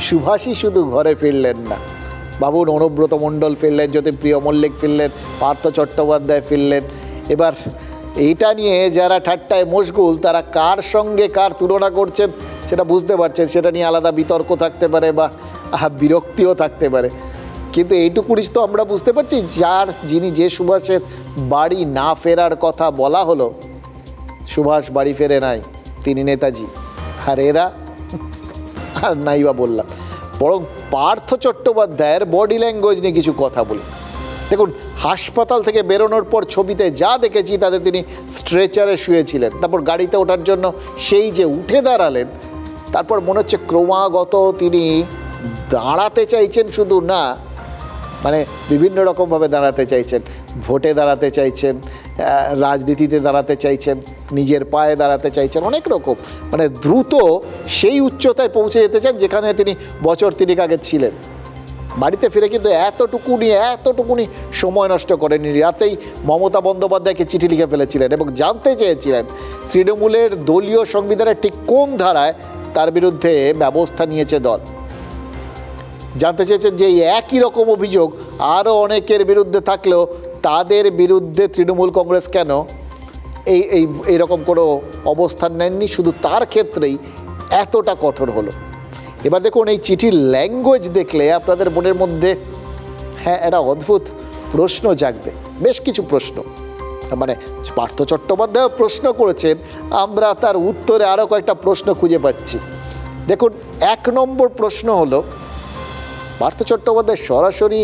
সুভাষই শুধু ঘরে ফিরলেন না, ভাবুন, অনুব্রত মণ্ডল ফিরলেন, জ্যোতিপ্রিয় মল্লিক ফিরলেন, পার্থ চট্টোপাধ্যায় ফিরলেন। এবার এইটা নিয়ে যারা ঠাট্টায় মশগুল, তারা কার সঙ্গে কার তুলনা করছেন সেটা বুঝতে পারছেন। সেটা নিয়ে আলাদা বিতর্ক থাকতে পারে বা বিরক্তিও থাকতে পারে, কিন্তু এইটুকুনি তো আমরা বুঝতে পারছি, যিনি যে সুভাষের বাড়ি না ফেরার কথা বলা হলো, সুভাষ বাড়ি ফেরে নাই, তিনি নেতাজি। আর এরা আর নাই বা বললাম, বরং পার্থ চট্টোপাধ্যায়ের বডি ল্যাঙ্গুয়েজ নিয়ে কিছু কথা বলি। দেখুন, হাসপাতাল থেকে বেরোনোর পর ছবিতে যা দেখেছি তাতে তিনি স্ট্রেচারে শুয়েছিলেন, তারপর গাড়িতে ওঠার জন্য সেই যে উঠে দাঁড়ালেন, তারপর মনে হচ্ছে ক্রমাগত তিনি দাঁড়াতে চাইছেন, শুধু না, মানে বিভিন্ন রকমভাবে দাঁড়াতে চাইছেন। ভোটে দাঁড়াতে চাইছেন, রাজনীতিতে দাঁড়াতে চাইছেন, নিজের পায়ে দাঁড়াতে চাইছেন, অনেক রকম, মানে দ্রুত সেই উচ্চতায় পৌঁছে যেতে চান যেখানে তিনি বছর 3 আগে ছিলেন। বাড়িতে ফিরে কিন্তু এতটুকুনি সময় নষ্ট করেনি। রাতেই মমতা বন্দ্যোপাধ্যায়কে চিঠি লিখে ফেলেছিলেন এবং জানতে চেয়েছিলেন তৃণমূলের দলীয় সংবিধানের ঠিক কোন ধারায় তার বিরুদ্ধে ব্যবস্থা নিয়েছে দল। জানতে চেয়েছেন যে একই রকম অভিযোগ আরও অনেকের বিরুদ্ধে থাকলেও তাদের বিরুদ্ধে তৃণমূল কংগ্রেস কেন এইরকম কোনো অবস্থান নেননি, শুধু তার ক্ষেত্রেই এতটা কঠোর হলো। এবার দেখুন, এই চিঠির ল্যাঙ্গুয়েজ দেখলে আপনাদের মনের মধ্যে একটা অদ্ভুত প্রশ্ন জাগবে, বেশ কিছু প্রশ্ন। মানে পার্থ চট্টোপাধ্যায় প্রশ্ন করেছেন, আমরা তার উত্তরে আরও কয়েকটা প্রশ্ন খুঁজে পাচ্ছি। দেখুন, 1 নম্বর প্রশ্ন হলো, পার্থ চট্টোপাধ্যায় সরাসরি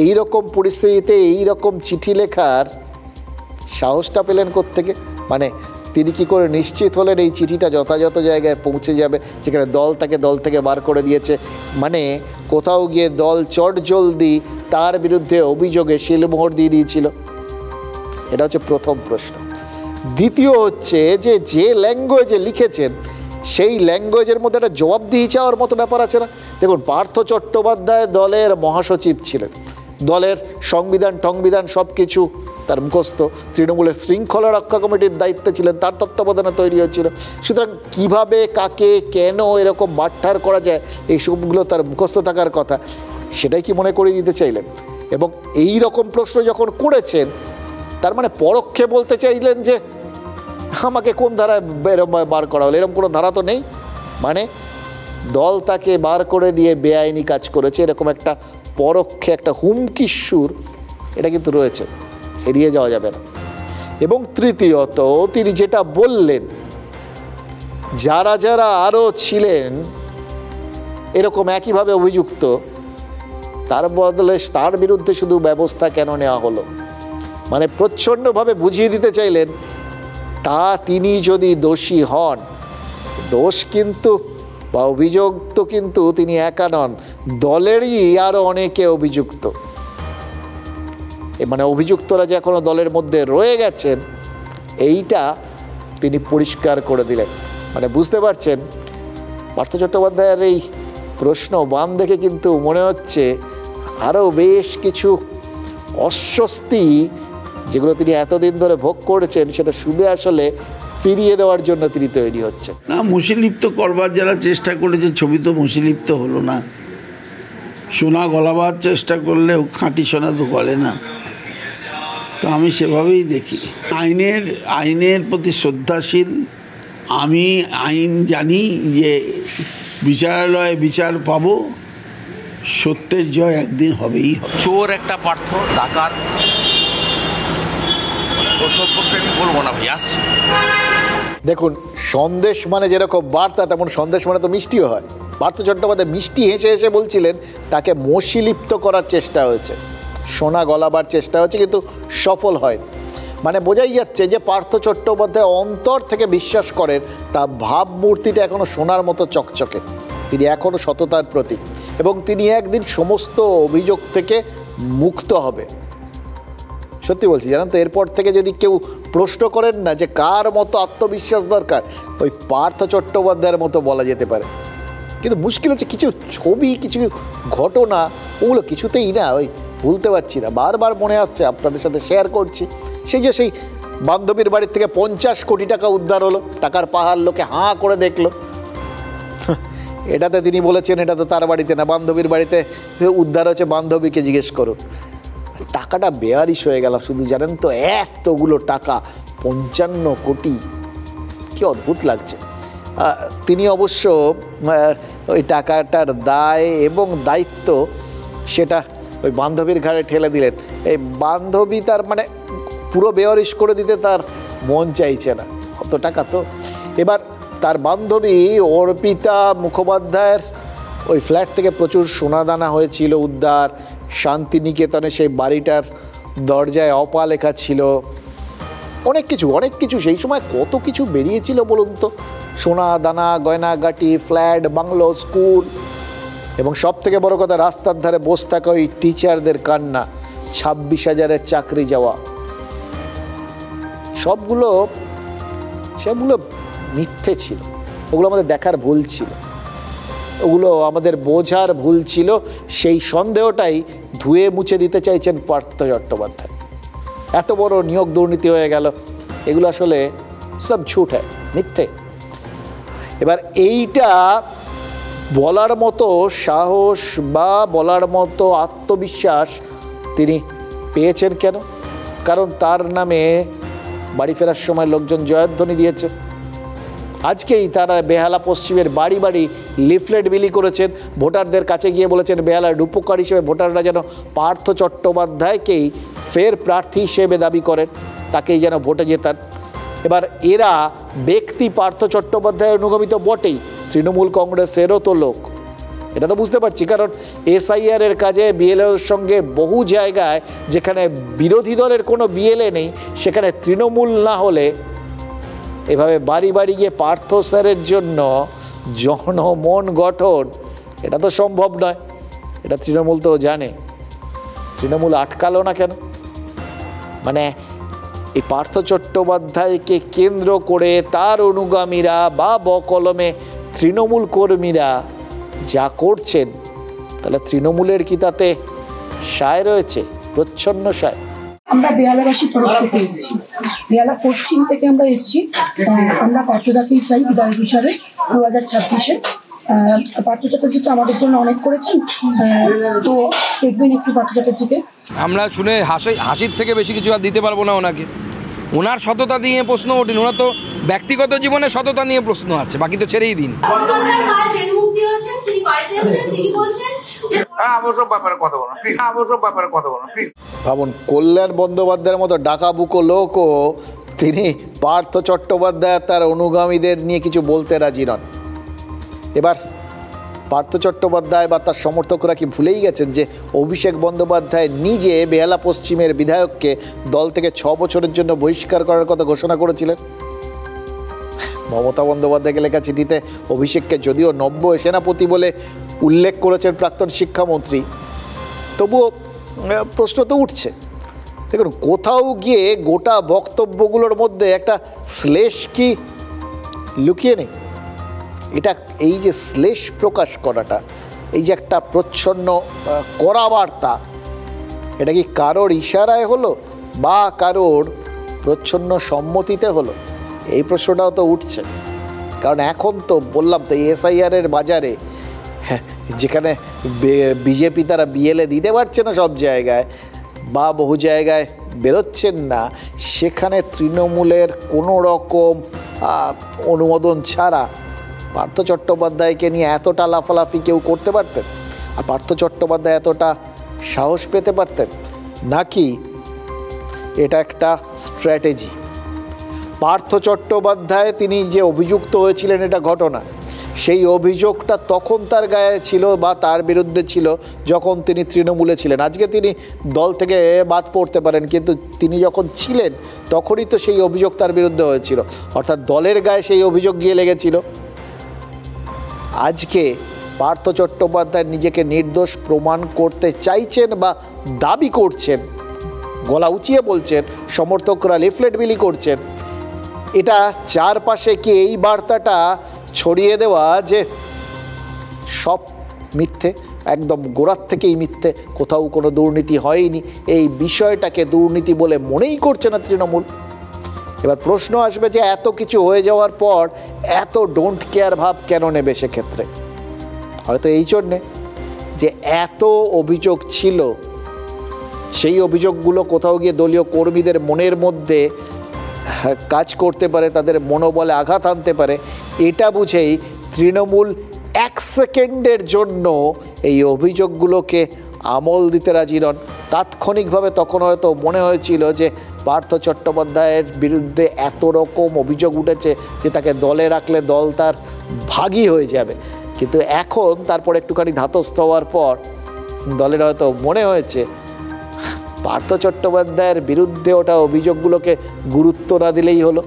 এইরকম পরিস্থিতিতে এইরকম চিঠি লেখার সাহসটা পেলেন কোত্থেকে? মানে তিনি কি করে নিশ্চিত হলেন এই চিঠিটা যথাযথ জায়গায় পৌঁছে যাবে, যেখানে দল তাকে দল থেকে বার করে দিয়েছে? মানে কোথাও গিয়ে দল চটজলদি তার বিরুদ্ধে অভিযোগে শিলমোহর দিয়ে দিয়েছিল। এটা হচ্ছে প্রথম প্রশ্ন। দ্বিতীয় হচ্ছে যে ল্যাঙ্গুয়েজে লিখেছেন সেই ল্যাঙ্গুয়েজের মধ্যে একটা জবাবদিহি চাওয়ার মতো ব্যাপার আছে না? দেখুন, পার্থ চট্টোপাধ্যায় দলের মহাসচিব ছিলেন, দলের সংবিধান সব কিছু তার মুখস্থ, তৃণমূলের শৃঙ্খলা রক্ষা কমিটির দায়িত্বে ছিলেন, তার তত্ত্বাবধানে তৈরি হয়েছিল। সুতরাং কিভাবে, কাকে, কেন এরকম বাট্টার করা যায়, এই সবগুলো তার মুখস্থ থাকার কথা। সেটাই কি মনে করিয়ে দিতে চাইলেন? এবং এই রকম প্রশ্ন যখন করেছেন, তার মানে পরোক্ষে বলতে চাইলেন যে আমাকে কোন ধারায় এরকম বার করা হলো? এরকম কোনো ধারা তো নেই। মানে দল তাকে বার করে দিয়ে বেআইনি কাজ করেছে, এরকম একটা পরোক্ষে একটা হুমকির সুর এটা কিন্তু রয়েছে, এড়িয়ে যাওয়া যাবে না। এবং তৃতীয়ত, তিনি যেটা বললেন, যারা যারা আরও ছিলেন এরকম একইভাবে অভিযুক্ত, তার বদলে তার বিরুদ্ধে শুধু ব্যবস্থা কেন নেওয়া হলো? মানে প্রচ্ছন্নভাবে বুঝিয়ে দিতে চাইলেন, তিনি যদি দোষী হন, দোষ কিন্তু বা অভিযোগ তো কিন্তু তিনি একা নন, দলেরই আরও অনেকে অভিযুক্ত। মানে অভিযুক্তরা যে এখনো দলের মধ্যে রয়ে গেছেন, এইটা তিনি পরিষ্কার করে দিলেন। মানে বুঝতে পারছেন, পার্থ চট্টোপাধ্যায়ের এই প্রশ্ন বান দেখে কিন্তু মনে হচ্ছে আরও বেশ কিছু অস্বস্তি, যেগুলো তিনি এতদিন ধরে ভোগ করেছেন, সেটা শুধু আসলে ফিরিয়ে দেওয়ার জন্য তিনি তৈরি হচ্ছে। না, মুশিলিপ্ত করবার যারা চেষ্টা করেছে, ছবি তো মুশিলিপ্ত হলো না। সোনা গলাবার চেষ্টা করলেও খাঁটি সোনা তো গলে না। তো আমি সেভাবেই দেখি, আইনের প্রতি শ্রদ্ধাশীল। আমি আইন জানি যে বিচারালয়ে বিচার পাবো, সত্যের জয় একদিন হবেই হবে। চোর একটা পার্থ, ডাকাত, ও সম্পর্কে আমি বলবো না ভাই, আসছি। দেখুন, সন্দেশ মানে যেরকম বার্তা, তেমন সন্দেশ মানে তো মিষ্টিও হয়। পার্থ চট্টোপাধ্যায় মিষ্টি হেসে হেসে বলছিলেন তাকে মশিলিপ্ত করার চেষ্টা হয়েছে, সোনা গলাবার চেষ্টা হয়েছে, কিন্তু সফল হয়নি। মানে বোঝাই যাচ্ছে যে পার্থ চট্টোপাধ্যায় অন্তর থেকে বিশ্বাস করেন তার ভাবমূর্তিটা এখনও সোনার মতো চকচকে, তিনি এখনও সততার প্রতীক, এবং তিনি একদিন সমস্ত অভিযোগ থেকে মুক্ত হবে। সত্যি বলছি, জানেন তো, এরপর থেকে যদি কেউ প্রশ্ন করেন না যে কার মতো আত্মবিশ্বাস দরকার, ওই পার্থ চট্টোপাধ্যায়ের মতো বলা যেতে পারে। কিন্তু মুশকিল হচ্ছে, কিছু ছবি, কিছু ঘটনা, ওগুলো কিছুতেই না, ওই ভুলতে পারছি না, বারবার মনে আসছে, আপনাদের সাথে শেয়ার করছি। সেই যে সেই বান্ধবীর বাড়ির থেকে 50 কোটি টাকা উদ্ধার হলো, টাকার পাহাড়, লোকে হাঁ করে দেখলো। এটাতে তিনি বলেছেন এটা তো তার বাড়িতে না, বান্ধবীর বাড়িতে উদ্ধার হচ্ছে, বান্ধবীকে জিজ্ঞেস করুন। টাকাটা বেয়ারিশ হয়ে গেল শুধু, জানেন তো, এতগুলো টাকা, 55 কোটি, কি অদ্ভুত লাগছে। তিনি অবশ্য ওই টাকাটার দায় এবং দায়িত্ব সেটা ওই বান্ধবীর ঘাড়ে ঠেলে দিলেন। এই বান্ধবী তার মানে পুরো বেয়ারিশ করে দিতে তার মন চাইছে না, অত টাকা তো। এবার তার বান্ধবী অর্পিতা মুখোপাধ্যায়ের ওই ফ্ল্যাট থেকে প্রচুর সোনাদানা হয়েছিল উদ্ধার, শান্তিনিকেতনে সেই বাড়িটার দরজায় অপা লেখা ছিল, অনেক কিছু সেই সময় কত কিছু বেরিয়েছিল বলুন তো, সোনা দানা, গয়নাগাটি, ফ্ল্যাট, বাংলো, স্কুল, এবং সব থেকে বড় কথা, রাস্তার ধারে বসে থাকা ওই টিচারদের কান্না, 26,000-এর চাকরি যাওয়া, সেগুলো মিথ্যে ছিল, ওগুলো আমাদের দেখার ভুল ছিল, ওগুলো আমাদের বোঝার ভুল ছিল। সেই সন্দেহটাই ধুয়ে মুছে দিতে চাইছেন পার্থ চট্টোপাধ্যায়। এত বড় নিয়োগ দুর্নীতি হয়ে গেল, এগুলো আসলে সব ঝুট, মিথ্যে। এবার এইটা বলার মতো সাহস বা বলার মতো আত্মবিশ্বাস তিনি পেয়েছেন কেন? কারণ তার নামে বাড়ি ফেরার সময় লোকজন জয়ধ্বনি দিয়েছে। আজকেই তারা বেহালা পশ্চিমের বাড়ি বাড়ি লিফলেট বিলি করেছেন, ভোটারদের কাছে গিয়ে বলেছেন বেহালার রূপকার হিসেবে ভোটাররা যেন পার্থ চট্টোপাধ্যায়কেই ফের প্রার্থী হিসেবে দাবি করেন। তাকেই যেন ভোটে জেতান। এবার এরা ব্যক্তি পার্থ চট্টোপাধ্যায়ের অনুগামী তো বটেই, তৃণমূল কংগ্রেসেরও তো লোক, এটা তো বুঝতে পারছি। কারণ এসআইআর এর কাজে বিএলএর সঙ্গে বহু জায়গায় যেখানে বিরোধী দলের কোনো বিএলএ নেই, সেখানে তৃণমূল না হলে এভাবে বাড়ি বাড়ি গিয়ে পার্থ স্যারের জন্য জনমন গঠন এটা তো সম্ভব নয়। এটা তৃণমূল তো জানে। তৃণমূল আটকালো না কেন? মানে এই পার্থ চট্টোপাধ্যায়কে কেন্দ্র করে তার অনুগামীরা বা বকলমে তৃণমূল কর্মীরা যা করছেন, তাহলে তৃণমূলের কি তাতে সায় রয়েছে? প্রচ্ছন্ন সায়। আমরা বেহালাবাসী তরফ থেকে এসেছি, বেহালা পশ্চিম থেকে আমরা এসেছি। আমরা পার্থদাকেই চাই বিধায়ক হিসাবে 2026-এ। পার্থ চ্যাটার্জি তো আমাদের জন্য অনেক করেছেন, তো দেখবেন একটু পার্থ চ্যাটার্জিকে। আমরা শুনে হাসির থেকে বেশি কিছু আর দিতে পারবো না ওনাকে। ওনার সততা নিয়ে প্রশ্ন ওঠেন, ওনার তো ব্যক্তিগত জীবনে সততা নিয়ে প্রশ্ন আছে, বাকি তো ছেড়েই দিন। ভাবুন, কল্যাণ বন্দ্যোপাধ্যায়ের মতো ডাকাবুকো লোকও তিনি পার্থ চট্টোপাধ্যায় তার অনুগামীদের নিয়ে কিছু বলতে রাজি নন। এবার পার্থ চট্টোপাধ্যায় বা তার সমর্থকরা কি ভুলেই গেছেন যে অভিষেক বন্দ্যোপাধ্যায় নিজে বেহালা পশ্চিমের বিধায়ককে দল থেকে 6 বছরের জন্য বহিষ্কার করার কথা ঘোষণা করেছিলেন? মমতা বন্দ্যোপাধ্যায়কে লেখা চিঠিতে অভিষেককে যদিও নব্য সেনাপতি বলে উল্লেখ করেছেন প্রাক্তন শিক্ষামন্ত্রী, তবুও প্রশ্ন তো উঠছে। দেখুন, কোথাও গিয়ে গোটা বক্তব্যগুলোর মধ্যে একটা শ্লেষ কি লুকিয়ে নেই? এটা এই যে শ্লেষ প্রকাশ করাটা, এই যে একটা প্রচ্ছন্ন কড়া বার্তা, এটা কি কারোর ইশারায় হলো বা কারোর প্রচ্ছন্ন সম্মতিতে হলো? এই প্রশ্নটাও তো উঠছে। কারণ এখন তো বললাম তো, এসআইআরের বাজারে যেখানে বিজেপি তারা বিএলএ দিতে পারছে না সব জায়গায়, বা বহু জায়গায় বেরোচ্ছেন না, সেখানে তৃণমূলের কোনো রকম অনুমোদন ছাড়া পার্থ চট্টোপাধ্যায়কে নিয়ে এতটা লাফালাফি কেউ করতে পারতেন? আর পার্থ চট্টোপাধ্যায় এতটা সাহস পেতে পারতেন? নাকি এটা একটা স্ট্র্যাটেজি? পার্থ চট্টোপাধ্যায় তিনি যে অভিযুক্ত হয়েছিলেন, এটা ঘটনা, সেই অভিযোগটা তখন তার গায়ে ছিল বা তার বিরুদ্ধে ছিল যখন তিনি তৃণমূলে ছিলেন। আজকে তিনি দল থেকে বাদ পড়তে পারেন, কিন্তু তিনি যখন ছিলেন তখনই তো সেই অভিযোগ তার বিরুদ্ধে হয়েছিল, অর্থাৎ দলের গায়ে সেই অভিযোগ গিয়ে লেগেছিল। আজকে পার্থ চট্টোপাধ্যায় নিজেকে নির্দোষ প্রমাণ করতে চাইছেন বা দাবি করছেন, গলা উঁচিয়ে বলছেন, সমর্থকরা লিফলেট বিলি করছেন। এটা চারপাশে কি এই বার্তাটা ছড়িয়ে দেওয়া যে সব মিথ্যে, একদম গোড়ার থেকেই মিথ্যে, কোথাও কোনো দুর্নীতি হয়নি, এই বিষয়টাকে দুর্নীতি বলে মনেই করছে না তৃণমূল। এবার প্রশ্ন আসবে যে এত কিছু হয়ে যাওয়ার পর এত ডোন্ট কেয়ার ভাব কেন নেবে? সেক্ষেত্রে হয়তো এই জন্যে যে এত অভিযোগ ছিল, সেই অভিযোগগুলো কোথাও গিয়ে দলীয় কর্মীদের মনের মধ্যে কাজ করতে পারে, তাদের মনোবলে আঘাত আনতে পারে, এটা বুঝেই তৃণমূল 1 সেকেন্ডের জন্য এই অভিযোগগুলোকে আমল দিতে রাজি নন। তাৎক্ষণিকভাবে তখন হয়তো মনে হয়েছিল যে পার্থ চট্টোপাধ্যায়ের বিরুদ্ধে এত রকম অভিযোগ উঠেছে যে তাকে দলে রাখলে দল তার ভাগী হয়ে যাবে, কিন্তু এখন তারপর একটুখানি ধাতস্থ হওয়ার পর দলের হয়তো মনে হয়েছে পার্থ চট্টোপাধ্যায়ের বিরুদ্ধে ওটা অভিযোগগুলোকে গুরুত্ব না দিলেই হলো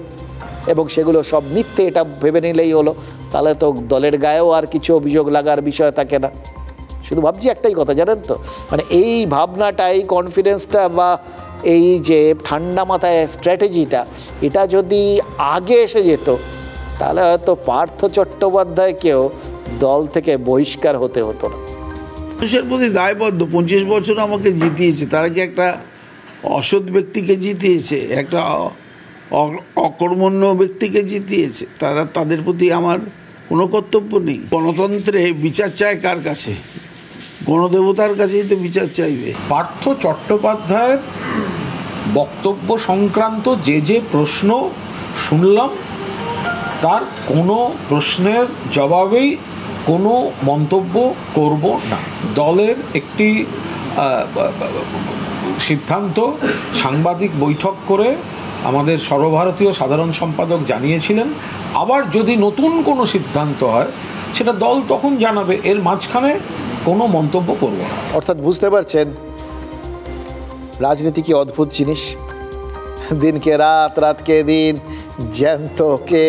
এবং সেগুলো সব মিথ্যে এটা ভেবে নিলেই হলো, তাহলে তো দলের গায়েও আর কিছু অভিযোগ লাগার বিষয় থাকে না। শুধু ভাবছি একটাই কথা, জানেন তো, মানে এই ভাবনাটা, এই কনফিডেন্সটা বা এই যে ঠান্ডা মাথায় স্ট্র্যাটেজিটা, এটা যদি আগে এসে যেত তাহলে হয়তো পার্থ চট্টোপাধ্যায়কেও দল থেকে বহিষ্কার হতে হতো না। মানুষের প্রতি দায়বদ্ধ। 25 বছর আমাকে জিতিয়েছে, তারা কি একটা অসৎ ব্যক্তিকে জিতিয়েছে, একটা অকর্মণ্য ব্যক্তিকে জিতিয়েছে? তাদের প্রতি আমার কোনো কর্তব্য নেই। গণতন্ত্রে বিচার চায় কার কাছে? গণদেবতার কাছেই তো বিচার চাইবে। পার্থ চট্টোপাধ্যায়ের বক্তব্য সংক্রান্ত যে প্রশ্ন শুনলাম, তার কোনো প্রশ্নের জবাবেই কোনো মন্তব্য করব না। দলের একটি সিদ্ধান্ত সাংবাদিক বৈঠক করে আমাদের সর্বভারতীয় সাধারণ সম্পাদক জানিয়েছিলেন। আবার যদি নতুন কোনো সিদ্ধান্ত হয় সেটা দল তখন জানাবে, এর মাঝখানে কোনো মন্তব্য করব না। অর্থাৎ বুঝতে পারছেন রাজনীতি কি অদ্ভুত জিনিস, দিনকে রাত, রাতকে দিন, জ্যান্তকে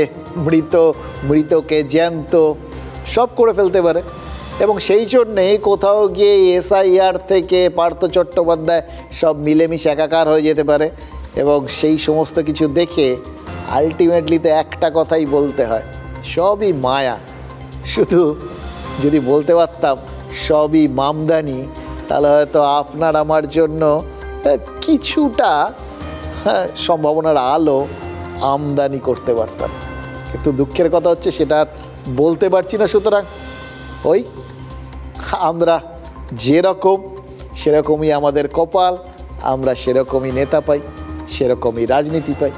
মৃত, মৃতকে জ্যান্ত সব করে ফেলতে পারে। এবং সেই জন্যে কোথাও গিয়ে এসআইআর থেকে পার্থ চট্টোপাধ্যায় সব মিলেমিশে একাকার হয়ে যেতে পারে। এবং সেই সমস্ত কিছু দেখে আলটিমেটলি তো একটা কথাই বলতে হয়, সবই মায়া। শুধু যদি বলতে পারতাম সবই মামদানি, তাহলে হয়তো আপনার আমার জন্য কিছুটা সম্ভাবনার আলো আমদানি করতে পারতাম। কিন্তু দুঃখের কথা হচ্ছে সেটা আর বলতে পারছি না। সুতরাং ওই আমরা যেরকম সেরকমই আমাদের কপাল, আমরা সেরকমই নেতা পাই, সেরকমই রাজনীতি পাই।